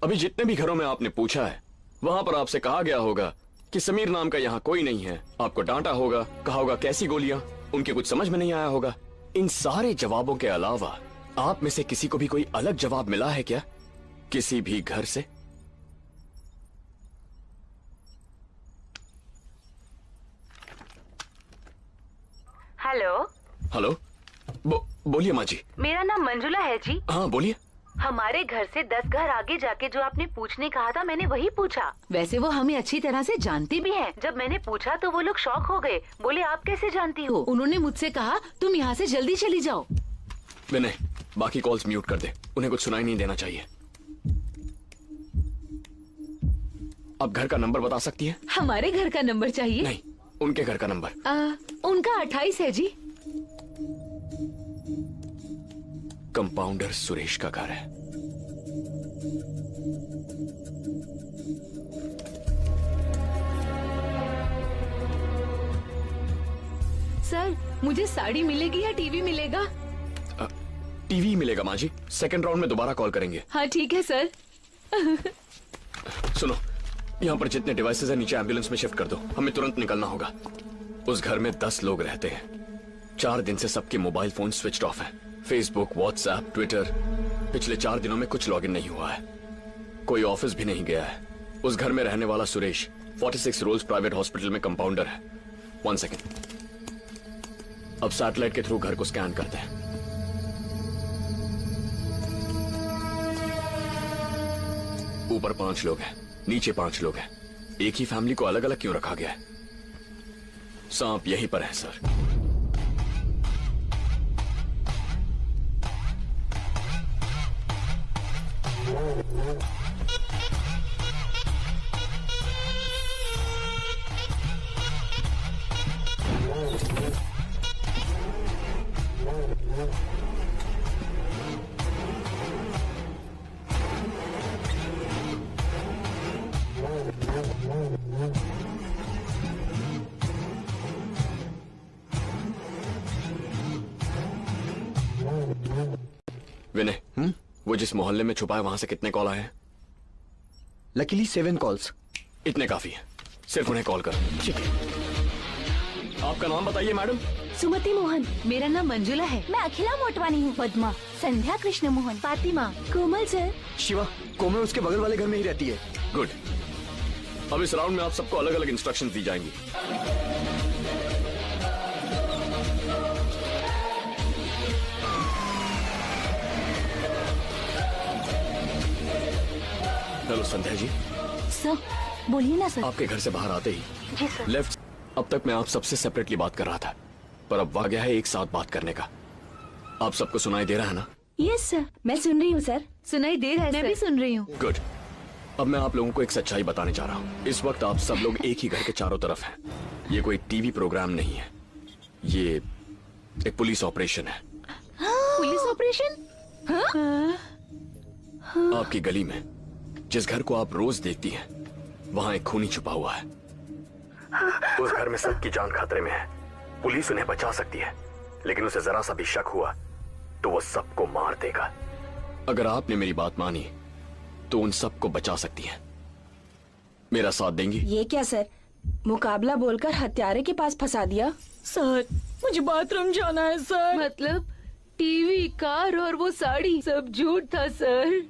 अभी जितने भी घरों में आपने पूछा है वहाँ पर आपसे कहा गया होगा कि समीर नाम का यहाँ कोई नहीं है। आपको डांटा होगा, कहा होगा कैसी गोलियां, उनके कुछ समझ में नहीं आया होगा। इन सारे जवाबों के अलावा आप में से किसी को भी कोई अलग जवाब मिला है क्या, किसी भी घर से? हेलो। बोलिए माँ जी। मेरा नाम मंजुला है जी। हाँ बोलिए। हमारे घर से 10 घर आगे जाके जो आपने पूछने कहा था मैंने वही पूछा। वैसे वो हमें अच्छी तरह से जानती भी है। जब मैंने पूछा तो वो लोग शॉक हो गए, बोले आप कैसे जानती हो? उन्होंने मुझसे कहा तुम यहाँ से जल्दी चली जाओ। विनय, बाकी कॉल्स म्यूट कर दे, उन्हें कुछ सुनाई नहीं देना चाहिए। आप घर का नंबर बता सकती है? हमारे घर का नंबर चाहिए? नहीं, उनके घर का नंबर। उनका 28 है जी। कंपाउंडर सुरेश का घर है। सर, मुझे साड़ी मिलेगी या टीवी मिलेगा? टीवी मिलेगा माँ जी, सेकंड राउंड में दोबारा कॉल करेंगे। हाँ ठीक है सर। सुनो, यहाँ पर जितने डिवाइसेस है नीचे एम्बुलेंस में शिफ्ट कर दो, हमें तुरंत निकलना होगा। उस घर में 10 लोग रहते हैं। 4 दिन से सबके मोबाइल फोन स्विच ऑफ है। फेसबुक, व्हाट्सएप, ट्विटर, पिछले 4 दिनों में कुछ लॉगिन नहीं हुआ है। कोई ऑफिस भी नहीं गया है। उस घर में रहने वाला सुरेश 46 रोल्स प्राइवेट हॉस्पिटल में कंपाउंडर है। 1 सेकेंड, अब सैटेलाइट के थ्रू घर को स्कैन करते हैं। ऊपर 5 लोग हैं, नीचे 5 लोग हैं। एक ही फैमिली को अलग अलग क्यों रखा गया है? सांप यहीं पर है सर। विनय, वो जिस मोहल्ले में छुपा है वहां से कितने कॉल आए हैं? Luckily 7 calls. इतने काफी है, सिर्फ उन्हें कॉल कर। ठीक है। आपका नाम बताइए मैडम। सुमति मोहन। मेरा नाम मंजुला है। मैं अखिला मोटवानी हूँ। पद्मा। संध्या कृष्ण मोहन। फातिमा। कोमल सर। शिवा, कोमल उसके बगल वाले घर में ही रहती है। गुड। अब इस राउंड में आप सबको अलग अलग इंस्ट्रक्शंस दी जाएंगी। हेलो संध्या जी। सर बोलिए ना सर। आपके घर से बाहर आते ही जी सर। लेफ्ट। अब तक मैं आप सबसे सेपरेटली बात कर रहा था, पर अब आ गया है एक साथ बात करने का। आप सबको सुनाई दे रहा है ना? यस सर, मैं सुन रही हूँ सर। सुनाई दे रहा है। मैं भी सुन रही हूँ। गुड। अब मैं आप लोगों को एक सच्चाई बताने जा रहा हूँ। इस वक्त आप सब लोग एक ही घर के चारों तरफ हैं। ये कोई टीवी प्रोग्राम नहीं है, ये एक पुलिस ऑपरेशन है। Police operation? आपकी गली में जिस घर को आप रोज देखती हैं, वहाँ एक खूनी छुपा हुआ है। उस घर में सबकी जान खतरे में है। पुलिस उन्हें बचा सकती है, लेकिन उसे जरा सा भी शक हुआ तो वो सबको मार देगा। अगर आपने मेरी बात मानी तो उन सबको बचा सकती है। मेरा साथ देंगी? ये क्या सर, मुकाबला बोलकर हत्यारे के पास फंसा दिया। सर मुझे बाथरूम जाना है सर। मतलब टीवी, कार और वो साड़ी सब झूठ था सर।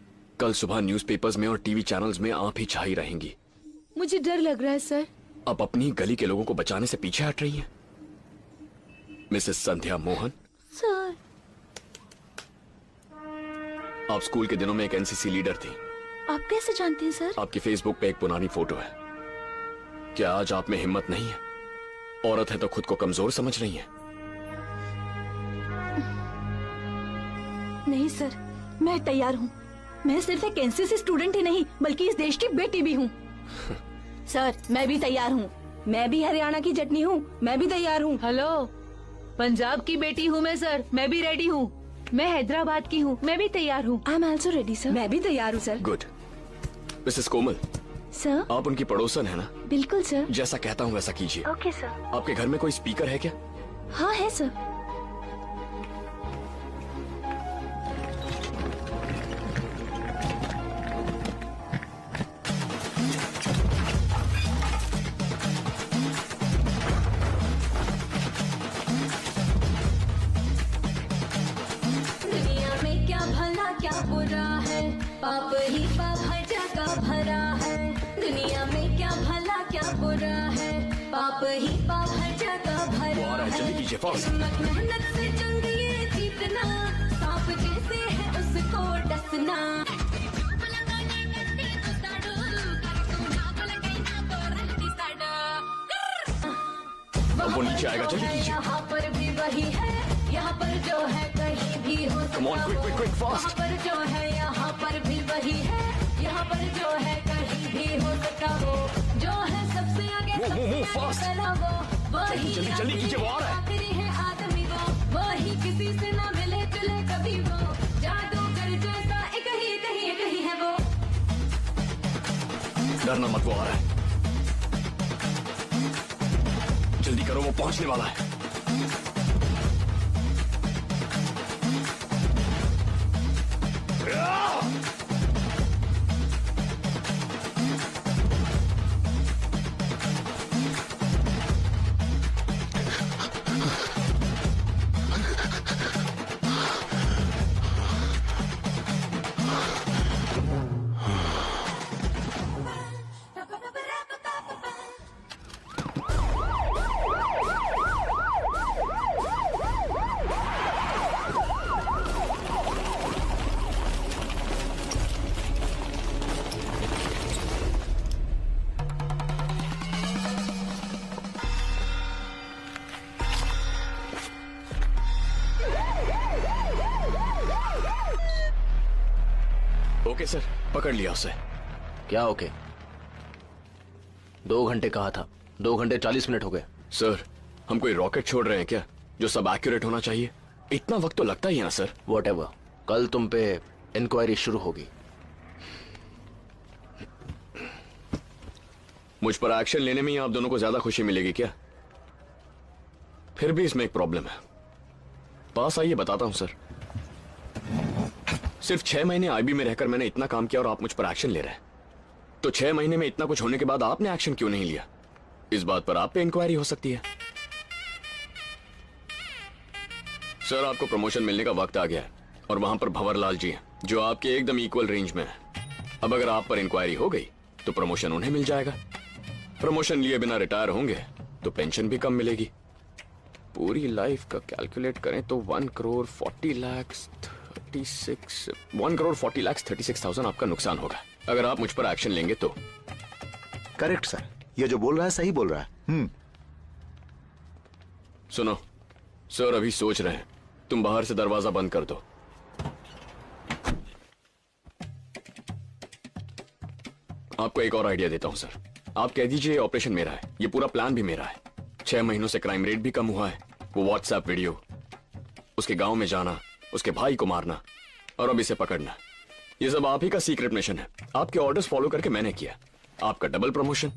कल सुबह न्यूज़पेपर्स में और टीवी चैनल्स में आप ही छाई रहेंगी। मुझे डर लग रहा है सर। आप अपनी गली के लोगों को बचाने से पीछे हट रही हैं। मिसेस संध्या मोहन। सर आप स्कूल के दिनों में एक एनसीसी लीडर थी। आप कैसे जानते हैं सर? आपकी फेसबुक पे एक पुरानी फोटो है। क्या आज आप में हिम्मत नहीं है? औरत है तो खुद को कमजोर समझ रही है। नहीं सर, मैं तैयार हूँ। मैं सिर्फ एक एनसीसी स्टूडेंट ही नहीं बल्कि इस देश की बेटी भी हूँ। सर मैं भी तैयार हूँ। मैं भी हरियाणा की चटनी हूँ, मैं भी तैयार हूँ। हेलो, पंजाब की बेटी हूँ मैं सर, मैं भी रेडी हूँ। मैं हैदराबाद की हूँ, मैं भी तैयार हूँ। I am also ready sir. मैं भी तैयार हूँ सर। गुड। मिसेस कोमल सर। आप उनकी पड़ोसन है ना? बिल्कुल सर। जैसा कहता हूँ वैसा कीजिए। Okay sir. आपके घर में कोई स्पीकर है क्या? हाँ है सर। पाप ही पाप हर जगह भरा है। दुनिया में क्या भला क्या बुरा है। पाप ही पाप हर जगह भरा है। जल्दी कीजिए, फास्ट। मेहनत से जंग ये जीतना, सांप जैसे है उसको डसना। अब वो नीचे आएगा, जल्दी कीजिए। यहाँ पर भी वही है, यहाँ पर जो है कहीं भी हो सकता। Come on, quick, quick, quick, fast. यहाँ पर जो है, यहाँ पर भी वही है, यहाँ पर जो है कहीं भी हो सकता हो। जो है सबसे आगे, move, fast. वही जल्दी, जल्दी कीजिए, वो आ रहा है। आखिरी है आदमी वो, वही किसी से ना मिले जुले कभी वो। जादूगर जैसा एक ही है वो। डरना मत, वो आ रहा है। जल्दी करो, वो पहुंचने वाला है। ओके सर, पकड़ लिया उसे। क्या ओके? 2 घंटे कहा था, 2 घंटे 40 मिनट हो गए। सर, हम कोई रॉकेट छोड़ रहे हैं क्या जो सब एक्यूरेट होना चाहिए? इतना वक्त तो लगता ही है ना सर। Whatever, कल तुम पे इंक्वायरी शुरू होगी। मुझ पर एक्शन लेने में ही आप दोनों को ज्यादा खुशी मिलेगी क्या? फिर भी इसमें एक प्रॉब्लम है। पास आइए, बताता हूं सर। सिर्फ 6 महीने आईबी में रहकर मैंने इतना काम किया और आप मुझ पर एक्शन ले रहे हैं। तो 6 महीने में इतना कुछ होने के बाद आपने एक्शन क्यों नहीं लिया? इस बात पर आप पे इंक्वायरी हो सकती है। सर, आपको प्रमोशन मिलने का वक्त आ गया है और वहां पर भंवरलाल जी हैं जो आपके एकदम इक्वल रेंज में है। अब अगर आप पर इंक्वायरी हो गई तो प्रमोशन उन्हें मिल जाएगा। प्रमोशन लिए बिना रिटायर होंगे तो पेंशन भी कम मिलेगी। पूरी लाइफ का कैलकुलेट करें तो 1,40,36,000 आपका नुकसान होगा अगर आप मुझ पर एक्शन लेंगे तो। करेक्ट सर, ये जो बोल रहा है सही बोल रहा है। सुनो सर, अभी सोच रहे हैं, तुम बाहर से दरवाजा बंद कर दो। आपको एक और आइडिया देता हूं सर। आप कह दीजिए ऑपरेशन मेरा है, ये पूरा प्लान भी मेरा है। 6 महीनों से क्राइम रेट भी कम हुआ है। वो व्हाट्सएप वीडियो, उसके गांव में जाना, उसके भाई को मारना और अब इसे पकड़ना, ये सब आप ही का सीक्रेट मिशन है। आपके ऑर्डर्स फॉलो करके मैंने किया। आपका डबल प्रमोशन,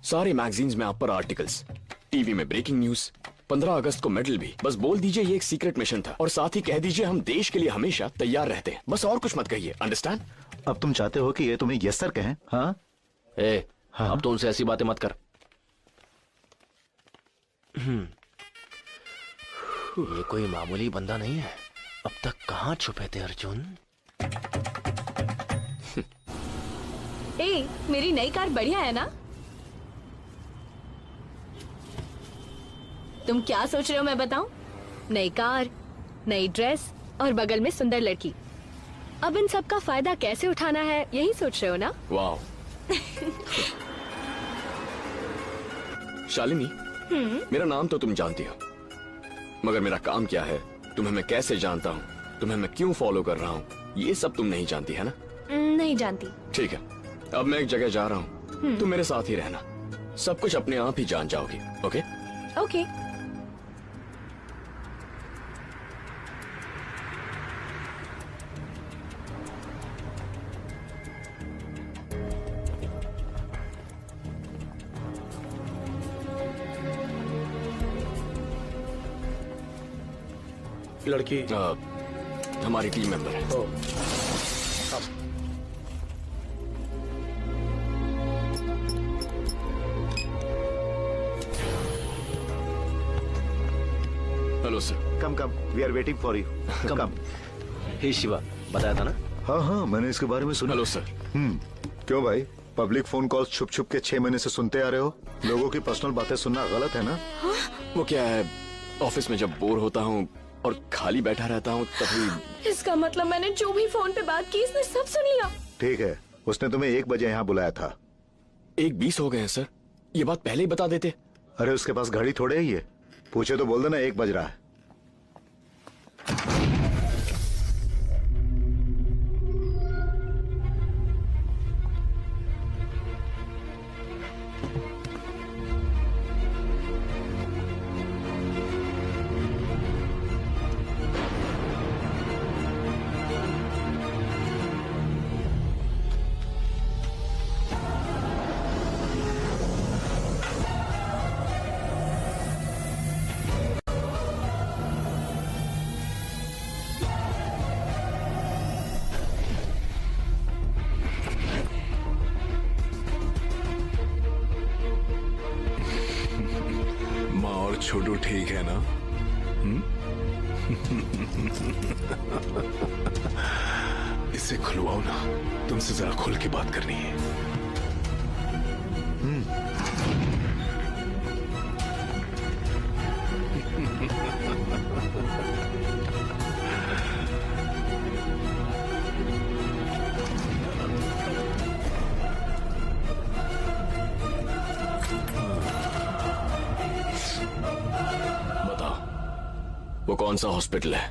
सारे मैगजीन्स में आप पर आर्टिकल्स, टीवी में ब्रेकिंग न्यूज, 15 अगस्त को मेडल भी। बस बोल दीजिए ये एक सीक्रेट मिशन था और साथ ही कह दीजिए हम देश के लिए हमेशा तैयार रहते हैं। बस और कुछ मत कहिए, अंडरस्टैंड? अब तुम चाहते हो कि ये तुम्हें यस सर कहें? हाँ? हाँ? अब तो उनसे ऐसी बातें मत कर। ये कोई मामूली बंदा नहीं है। अब तक कहाँ छुपे थे अर्जुन? ए, मेरी नई कार बढ़िया है ना? तुम क्या सोच रहे हो मैं बताऊं? नई कार, नई ड्रेस और बगल में सुंदर लड़की। अब इन सब का फायदा कैसे उठाना है यही सोच रहे हो ना? वाह। शालिनी, मेरा नाम तो तुम जानती हो, मगर मेरा काम क्या है, तुम्हें मैं कैसे जानता हूँ, तुम्हें मैं क्यों फॉलो कर रहा हूँ, ये सब तुम नहीं जानती है ना? नहीं जानती। ठीक है, अब मैं एक जगह जा रहा हूँ, तुम मेरे साथ ही रहना। सब कुछ अपने आप ही जान जाओगी। ओके? ओके। लड़की हमारी टीम मेंबर है। Hello sir. Come we are waiting for you. Come. Hey Shiva, बताया था ना? हाँ, मैंने इसके बारे में सुना। Hello sir. क्यों भाई, पब्लिक फोन कॉल्स छुप छुप के 6 महीने से सुनते आ रहे हो? लोगों की पर्सनल बातें सुनना गलत है ना? वो क्या है, ऑफिस में जब बोर होता हूँ और खाली बैठा रहता हूँ तभी। इसका मतलब मैंने जो भी फोन पे बात की इसने सब सुन लिया। ठीक है, उसने तुम्हें 1 बजे यहाँ बुलाया था। 1:20 हो गए हैं सर, ये बात पहले ही बता देते। अरे उसके पास घड़ी थोड़े ही है, पूछे तो बोल देना 1 बज रहा है। छोटू ठीक है ना? इसे खुलवाओ ना, तुमसे जरा खुल के बात करनी है। वो कौन सा हॉस्पिटल है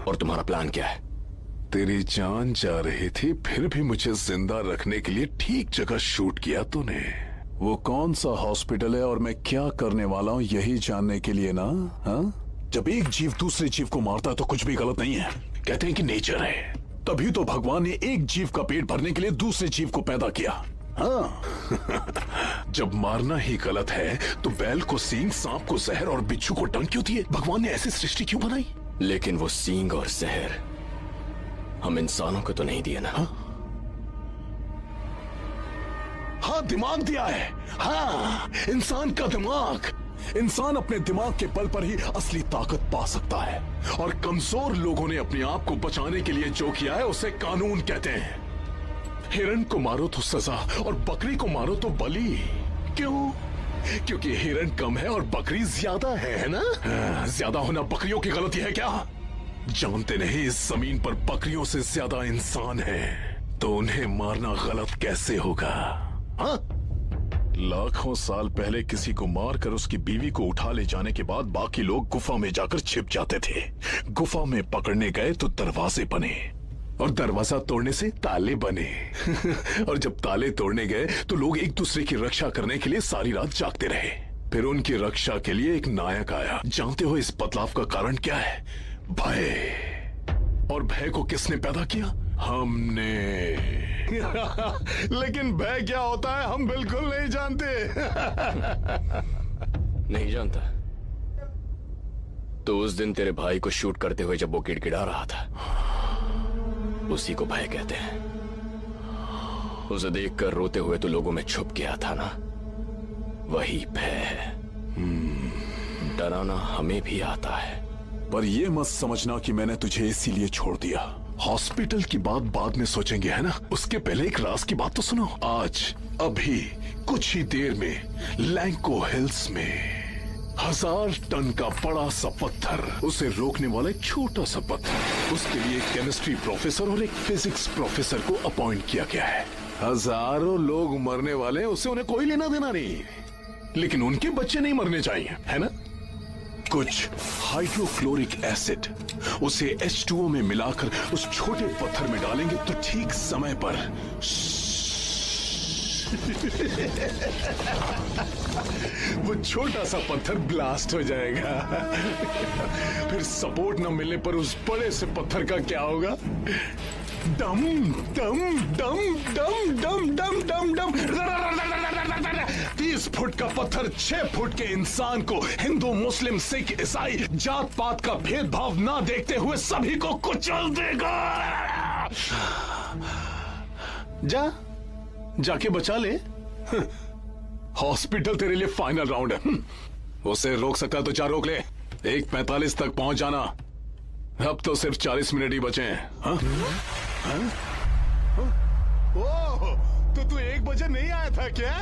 और तुम्हारा प्लान क्या है? तेरी जान जा रही थी, फिर भी मुझे जिंदा रखने के लिए ठीक जगह शूट किया तूने। वो कौन सा हॉस्पिटल है और मैं क्या करने वाला हूँ यही जानने के लिए ना? हाँ? जब एक जीव दूसरे जीव को मारता है तो कुछ भी गलत नहीं है। कहते हैं कि नेचर है, तभी तो भगवान ने एक जीव का पेट भरने के लिए दूसरे जीव को पैदा किया। हाँ। जब मारना ही गलत है तो बैल को सींग, सांप को जहर और बिच्छू को डंक क्यों दिए? भगवान ने ऐसी सृष्टि क्यों बनाई? लेकिन वो सींग और जहर हम इंसानों को तो नहीं दिया ना? हाँ, दिमाग दिया है। हाँ, इंसान का दिमाग। इंसान अपने दिमाग के बल पर ही असली ताकत पा सकता है, और कमजोर लोगों ने अपने आप को बचाने के लिए जो किया है उसे कानून कहते हैं। हिरण को मारो तो सजा और बकरी को मारो तो बलि। क्यों? क्योंकि हिरण कम है और बकरी ज्यादा है ना? ज्यादा होना बकरियों की गलती है क्या? जानते नहीं इस जमीन पर बकरियों से ज्यादा इंसान है, तो उन्हें मारना गलत कैसे होगा? हाँ? लाखों साल पहले किसी को मारकर उसकी बीवी को उठा ले जाने के बाद बाकी लोग गुफा में जाकर छिप जाते थे। गुफा में पकड़ने गए तो दरवाजे बने, और दरवाजा तोड़ने से ताले बने। और जब ताले तोड़ने गए तो लोग एक दूसरे की रक्षा करने के लिए सारी रात जागते रहे। फिर उनकी रक्षा के लिए एक नायक आया। जानते हो इस बदलाव का कारण क्या है? भय। और भय को किसने पैदा किया? हमने। लेकिन भय क्या होता है हम बिल्कुल नहीं जानते। नहीं जानता? तो उस दिन तेरे भाई को शूट करते हुए जब वो गिड़गिड़ा रहा था, उसी को भय कहते हैं। उसे देखकर रोते हुए तो लोगों में छुप गया था ना, वही भय है। डराना हमें भी आता है, पर ये मत समझना कि मैंने तुझे इसीलिए छोड़ दिया। हॉस्पिटल की बात बाद में सोचेंगे, है ना? उसके पहले एक राज की बात तो सुनो। आज अभी कुछ ही देर में लैंको हिल्स में 1000 टन का बड़ा सा पत्थर, उसे रोकने वाला एक छोटा सा पत्थर, उसके लिए एक केमिस्ट्री प्रोफेसर और एक फिजिक्स प्रोफेसर को अपॉइंट किया गया है। हजारों लोग मरने वाले, उससे उन्हें कोई लेना देना नहीं, लेकिन उनके बच्चे नहीं मरने चाहिए, है ना? कुछ हाइड्रोक्लोरिक एसिड, उसे H2O में मिलाकर उस छोटे पत्थर में डालेंगे तो ठीक समय पर वो छोटा सा पत्थर ब्लास्ट हो जाएगा। फिर सपोर्ट न मिलने पर उस बड़े से पत्थर का क्या होगा? डम डम डम डम डम डम डम डम। 30 फुट का पत्थर 6 फुट के इंसान को हिंदू, मुस्लिम, सिख, ईसाई, जात पात का भेदभाव ना देखते हुए सभी को कुचल देगा। जाके बचा ले। हॉस्पिटल तेरे लिए फाइनल राउंड है। उसे रोक सकता तो 4 रोक ले। 1:45 तक पहुंच जाना। अब तो सिर्फ 40 मिनट ही बचे हैं। हाँ? हाँ? ओह, तो तू 1 बजे नहीं आया था क्या?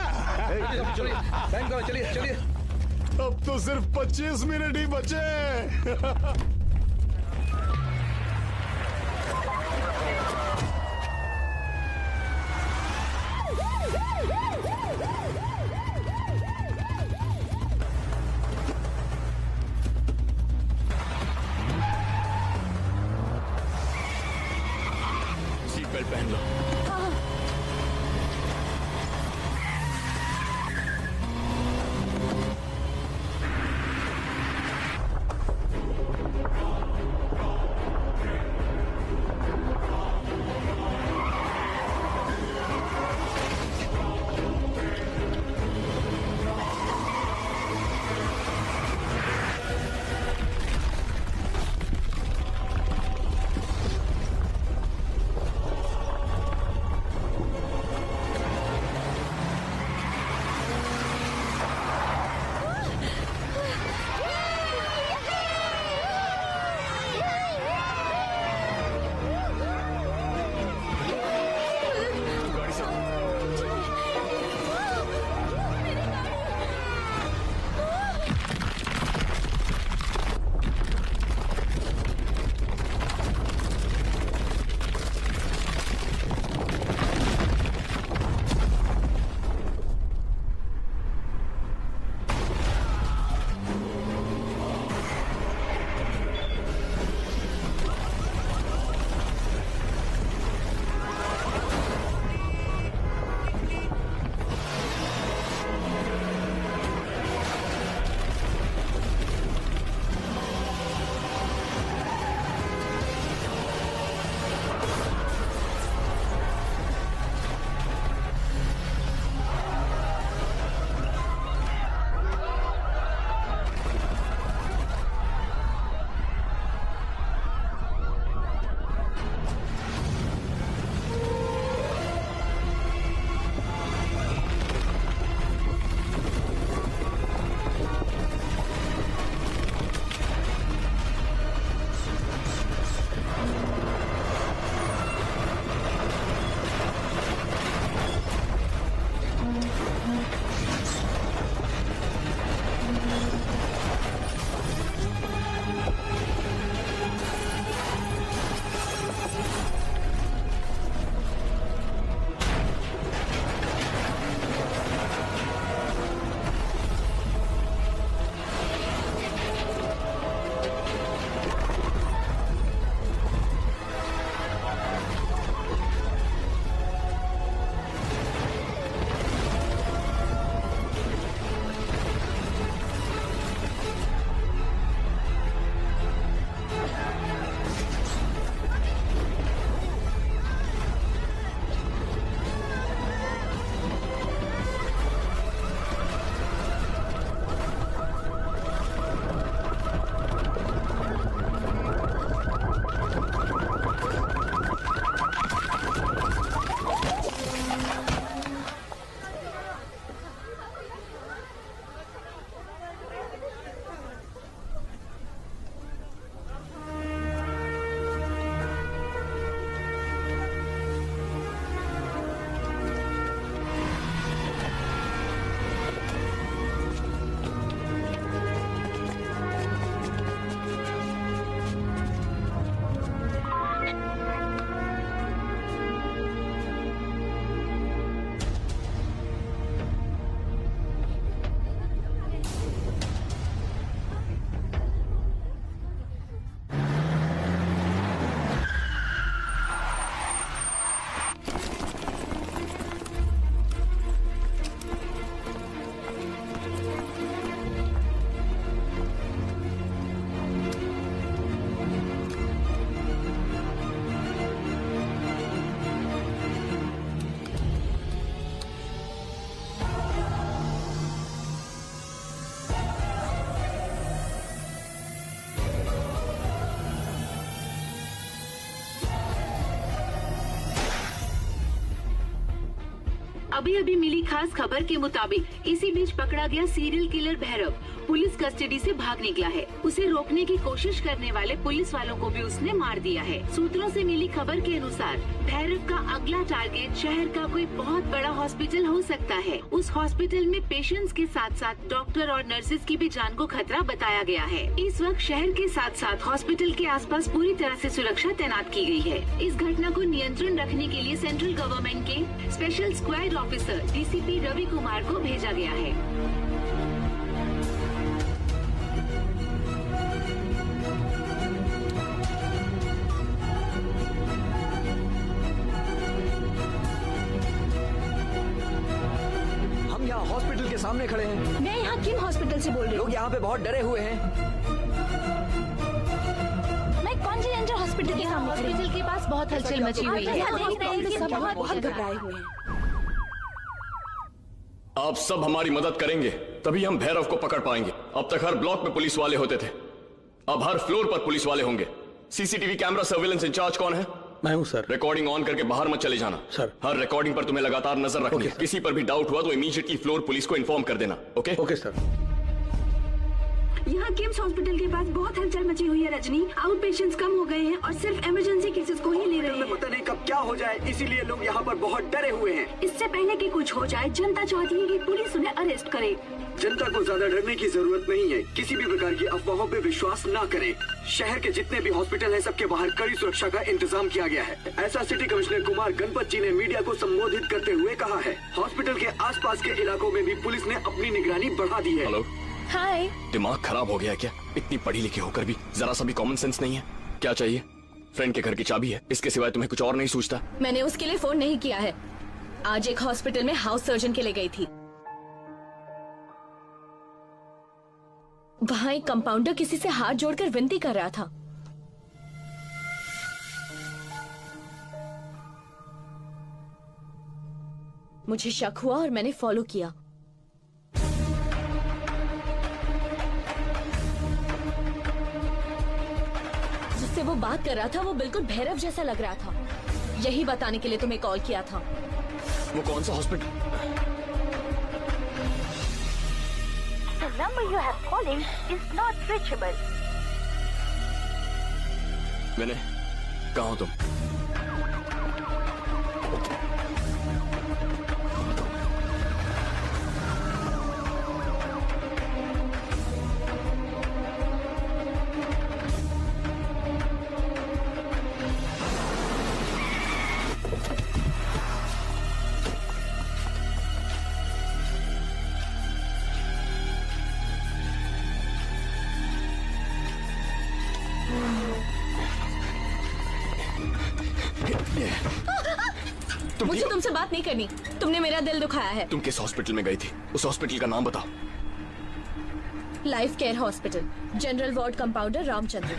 चलिए चलिए। अब तो सिर्फ 25 मिनट ही बचे। सीट बेल्ट पहन लो। अभी अभी मिली खास खबर के मुताबिक इसी बीच पकड़ा गया serial killer Bhairav police custody से भाग निकला है। उसे रोकने की कोशिश करने वाले पुलिस वालों को भी उसने मार दिया है। सूत्रों से मिली खबर के अनुसार भैरव का अगला टारगेट शहर का कोई बहुत बड़ा हॉस्पिटल हो सकता है। उस हॉस्पिटल में पेशेंट्स के साथ साथ डॉक्टर और नर्सेज की भी जान को खतरा बताया गया है। इस वक्त शहर के साथ साथ हॉस्पिटल के आसपास पूरी तरह से सुरक्षा तैनात की गई है। इस घटना को नियंत्रण रखने के लिए सेंट्रल गवर्नमेंट के special squad officer DCP Ravi Kumar को भेजा गया है। हॉस्पिटल के सामने खड़े हैं। मैं यहाँ किम हॉस्पिटल से बोल रही हूँ। लोग यहाँ पे बहुत डरे हुए हैं। मैं कॉन्टिनेंटल हॉस्पिटल के सामने हॉस्पिटल के पास बहुत हलचल मची हुई है। सब बहुत घबराए हुए हैं। आप सब हमारी मदद करेंगे तभी हम भैरव को पकड़ पाएंगे। अब तक हर ब्लॉक में पुलिस वाले होते थे, अब हर फ्लोर पर पुलिस वाले होंगे। सीसीटीवी कैमरा सर्विलेंस इंचार्ज कौन है? मैं हूं सर। रिकॉर्डिंग ऑन करके बाहर मत चले जाना सर। हर रिकॉर्डिंग पर तुम्हें लगातार नजर रखनी है। किसी पर भी डाउट हुआ तो इमीडिएटली फ्लोर पुलिस को इन्फॉर्म कर देना। Okay okay sir. यहाँ किम्स हॉस्पिटल के पास बहुत हलचल मची हुई है रजनी। आउट पेशेंट्स कम हो गए हैं और सिर्फ इमरजेंसी केसेस को ही ले रहे हैं। पता नहीं कब क्या हो जाए, इसीलिए लोग यहाँ पर बहुत डरे हुए हैं। इससे पहले कि कुछ हो जाए जनता चाहती है कि पुलिस उन्हें अरेस्ट करे। जनता को ज्यादा डरने की जरूरत नहीं है। किसी भी प्रकार की अफवाहों पे विश्वास न करें। शहर के जितने भी हॉस्पिटल हैं, सबके बाहर कड़ी सुरक्षा का इंतजाम किया गया है। ऐसा सिटी कमिश्नर कुमार गणपत जी ने मीडिया को संबोधित करते हुए कहा है। हॉस्पिटल के आसपास के इलाकों में भी पुलिस ने अपनी निगरानी बढ़ा दी है। हेलो, हाय। दिमाग खराब हो गया क्या? इतनी पढ़ी लिखी होकर भी जरा सा भी कॉमन सेंस नहीं है। क्या चाहिए? फ्रेंड के घर की चाबी है, इसके सिवाय तुम्हें कुछ और नहीं सूझता? मैंने उसके लिए फोन नहीं किया है। आज एक हॉस्पिटल में हाउस सर्जन के लिए गई थी। वहां एक कंपाउंडर किसी से हाथ जोड़कर विनती कर रहा था। मुझे शक हुआ और मैंने फॉलो किया। जिससे वो बात कर रहा था वो बिल्कुल भैरव जैसा लग रहा था। यही बताने के लिए तुम्हें कॉल किया था। वो कौन सा hospital? The number you have calling is not reachable. मैंने कहा तुम? मुझे तुमसे बात नहीं करनी। तुमने मेरा दिल दुखाया है। तुम किस हॉस्पिटल में गई थी? उस हॉस्पिटल का नाम बताओ। Life care hospital, general ward, compounder Ramchandra.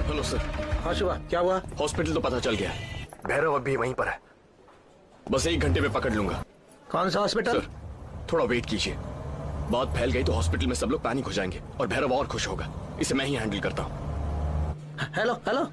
Hello sir. हाँ शिवा, क्या हुआ? हॉस्पिटल तो पता चल गया, भैरव अभी वहीं पर है। बस 1 घंटे में पकड़ लूंगा। कौन सा हॉस्पिटल? सर थोड़ा वेट कीजिए। बात फैल गई तो हॉस्पिटल में सब लोग पैनिक हो जाएंगे और भैरव और खुश होगा। इसे मैं ही हैंडल करता हूँ। Hello hello.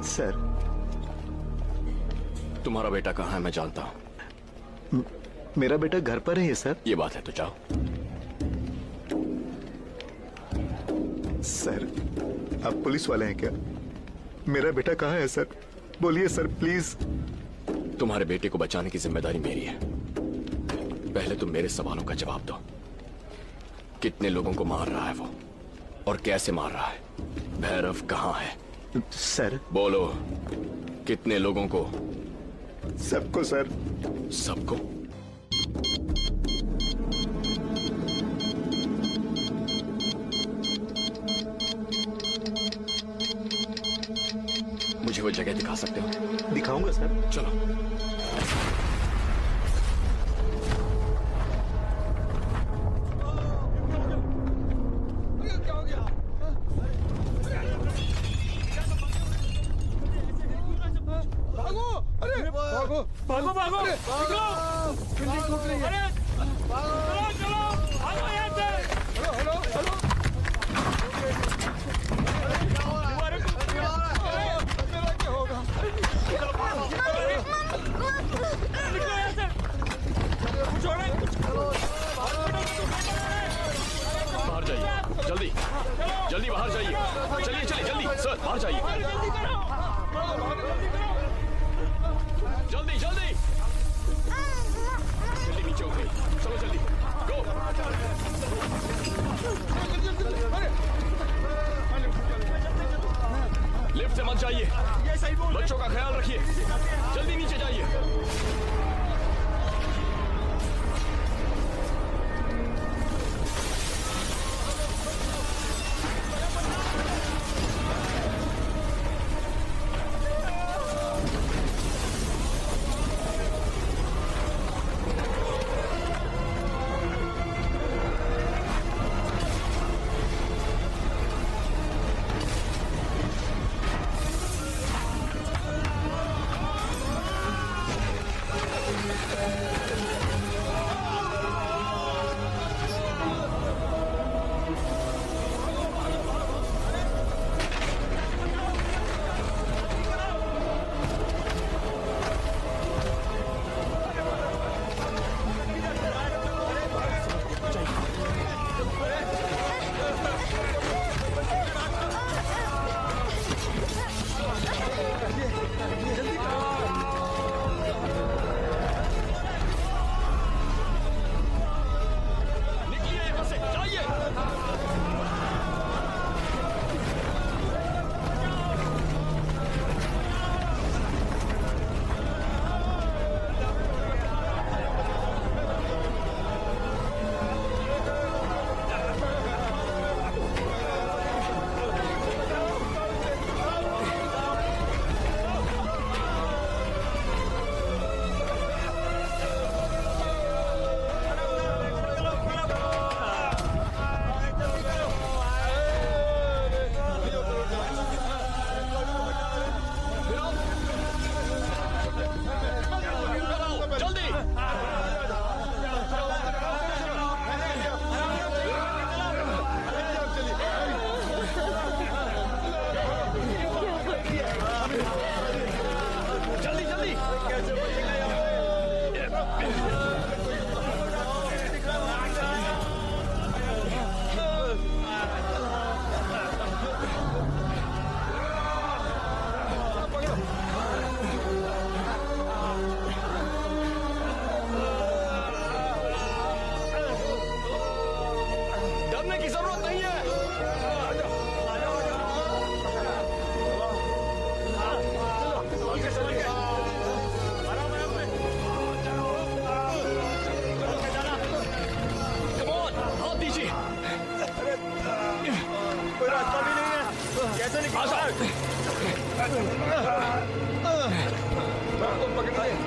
सर, तुम्हारा बेटा कहाँ है? मैं जानता हूँ। मेरा बेटा घर पर है सर। ये बात है तो जाओ। सर, आप पुलिस वाले हैं क्या? मेरा बेटा कहाँ है सर? बोलिए सर प्लीज। तुम्हारे बेटे को बचाने की जिम्मेदारी मेरी है। पहले तुम मेरे सवालों का जवाब दो। कितने लोगों को मार रहा है वो और कैसे मार रहा है? भैरव कहाँ है? सर बोलो, कितने लोगों को? सबको सर। सबको? वो जगह दिखा सकते हो? दिखाऊंगा सर। चलो। भागो भागो निकलो। बिल्डिंग टूट रही है। चलो चलो भागो यहाँ से। हेलो हेलो क्या होगा? निकलो यहाँ से। छोड़ो। बाहर जाइए जल्दी जल्दी बाहर जाइए। चलिए चलिए जल्दी सर बाहर जाइए जल्दी जल्दी जल्दी नीचे उतरिए चलो जल्दी गो। लिफ्ट से मत जाइए बच्चों का ख्याल रखिए जल्दी नीचे जाइए।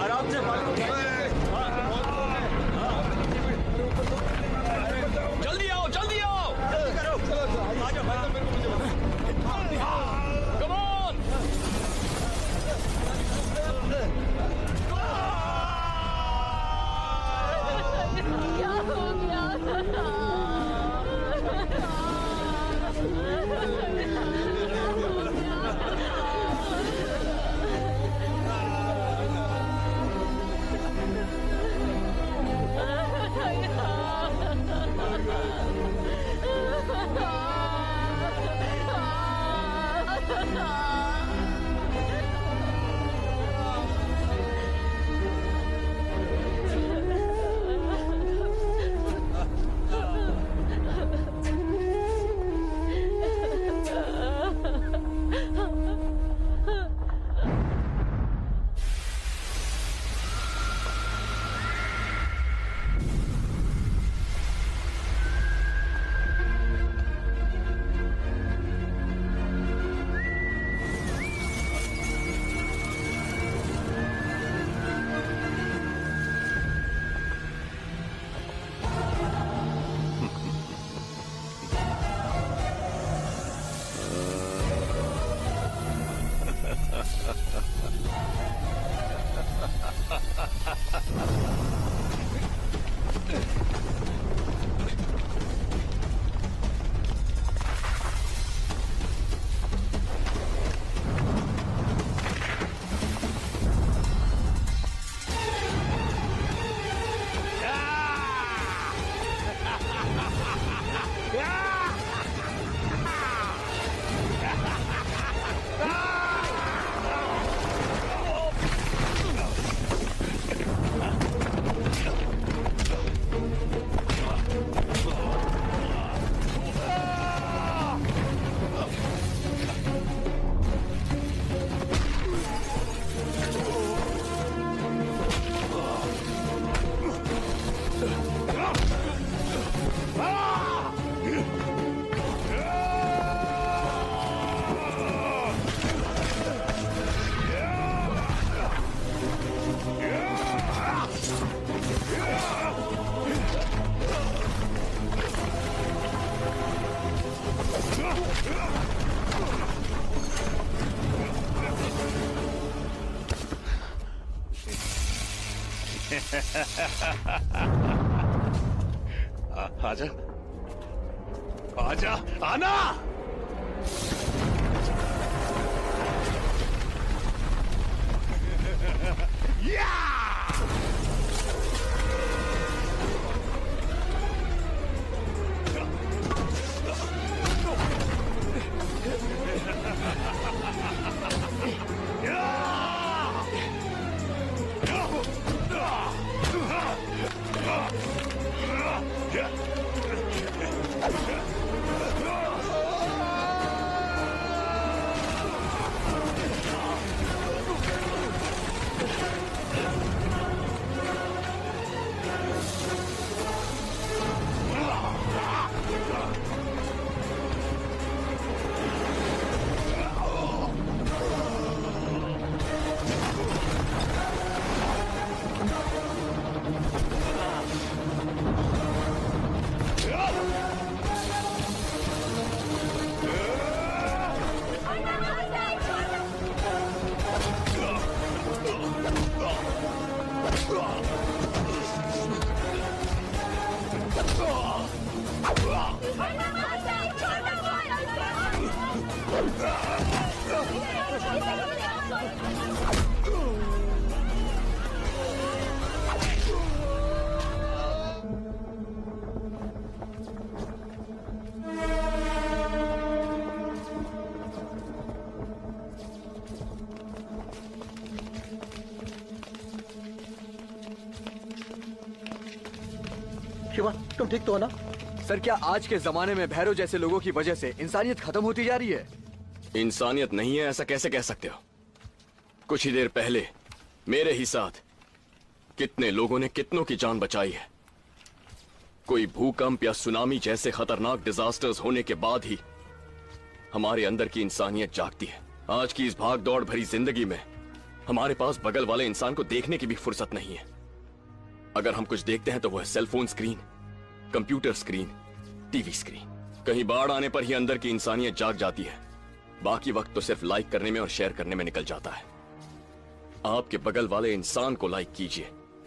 आराम से जल्दी आओ जल्दी आओ कम ऑन क्या हो गया आजा, आजा, आना। शिवा, तुम ठीक तो हो ना? सर, क्या आज के जमाने में भैरव जैसे लोगों की वजह से इंसानियत खत्म होती जा रही है? इंसानियत नहीं है ऐसा कैसे कह सकते हो? कुछ ही देर पहले मेरे ही साथ कितने लोगों ने कितनों की जान बचाई है। कोई भूकंप या सुनामी जैसे खतरनाक डिजास्टर्स होने के बाद ही हमारे अंदर की इंसानियत जागती है। आज की इस भाग दौड़ भरी जिंदगी में हमारे पास बगल वाले इंसान को देखने की भी फुर्सत नहीं है। अगर हम कुछ देखते हैं तो वह cell phone screen, computer screen, TV screen. कहीं बाढ़ आने पर ही अंदर की इंसानियत जाग जाती है, बाकी वक्त तो सिर्फ लाइक करने में और शेयर करने में निकल जाता है। आपके बगल वाले इंसान को लाइक कीजिए,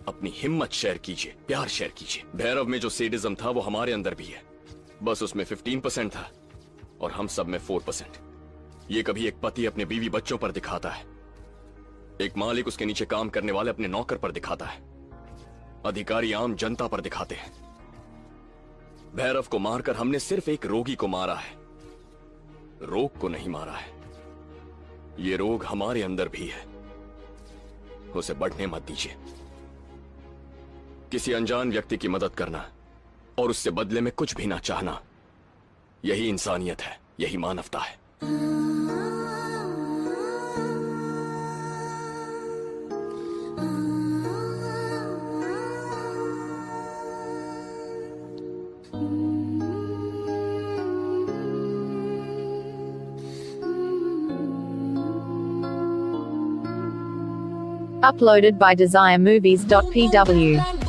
अपनी हिम्मत शेयर कीजिए, प्यार शेयर कीजिए। भैरव में जो सेडिज्म था वो हमारे अंदर भी है, बस उसमें 15% था और हम सब में 4%। ये कभी एक पति अपने बीवी बच्चों पर दिखाता है, एक मालिक उसके नीचे काम करने वाले अपने नौकर पर दिखाता है, अधिकारी आम जनता पर दिखाते हैं। भैरव को मारकर हमने सिर्फ एक रोगी को मारा है, रोग को नहीं मारा है। ये रोग हमारे अंदर भी है, उसे बढ़ने मत दीजिए। किसी अनजान व्यक्ति की मदद करना और उससे बदले में कुछ भी ना चाहना, यही इंसानियत है, यही मानवता है। Uploaded by DesireMovies.pw.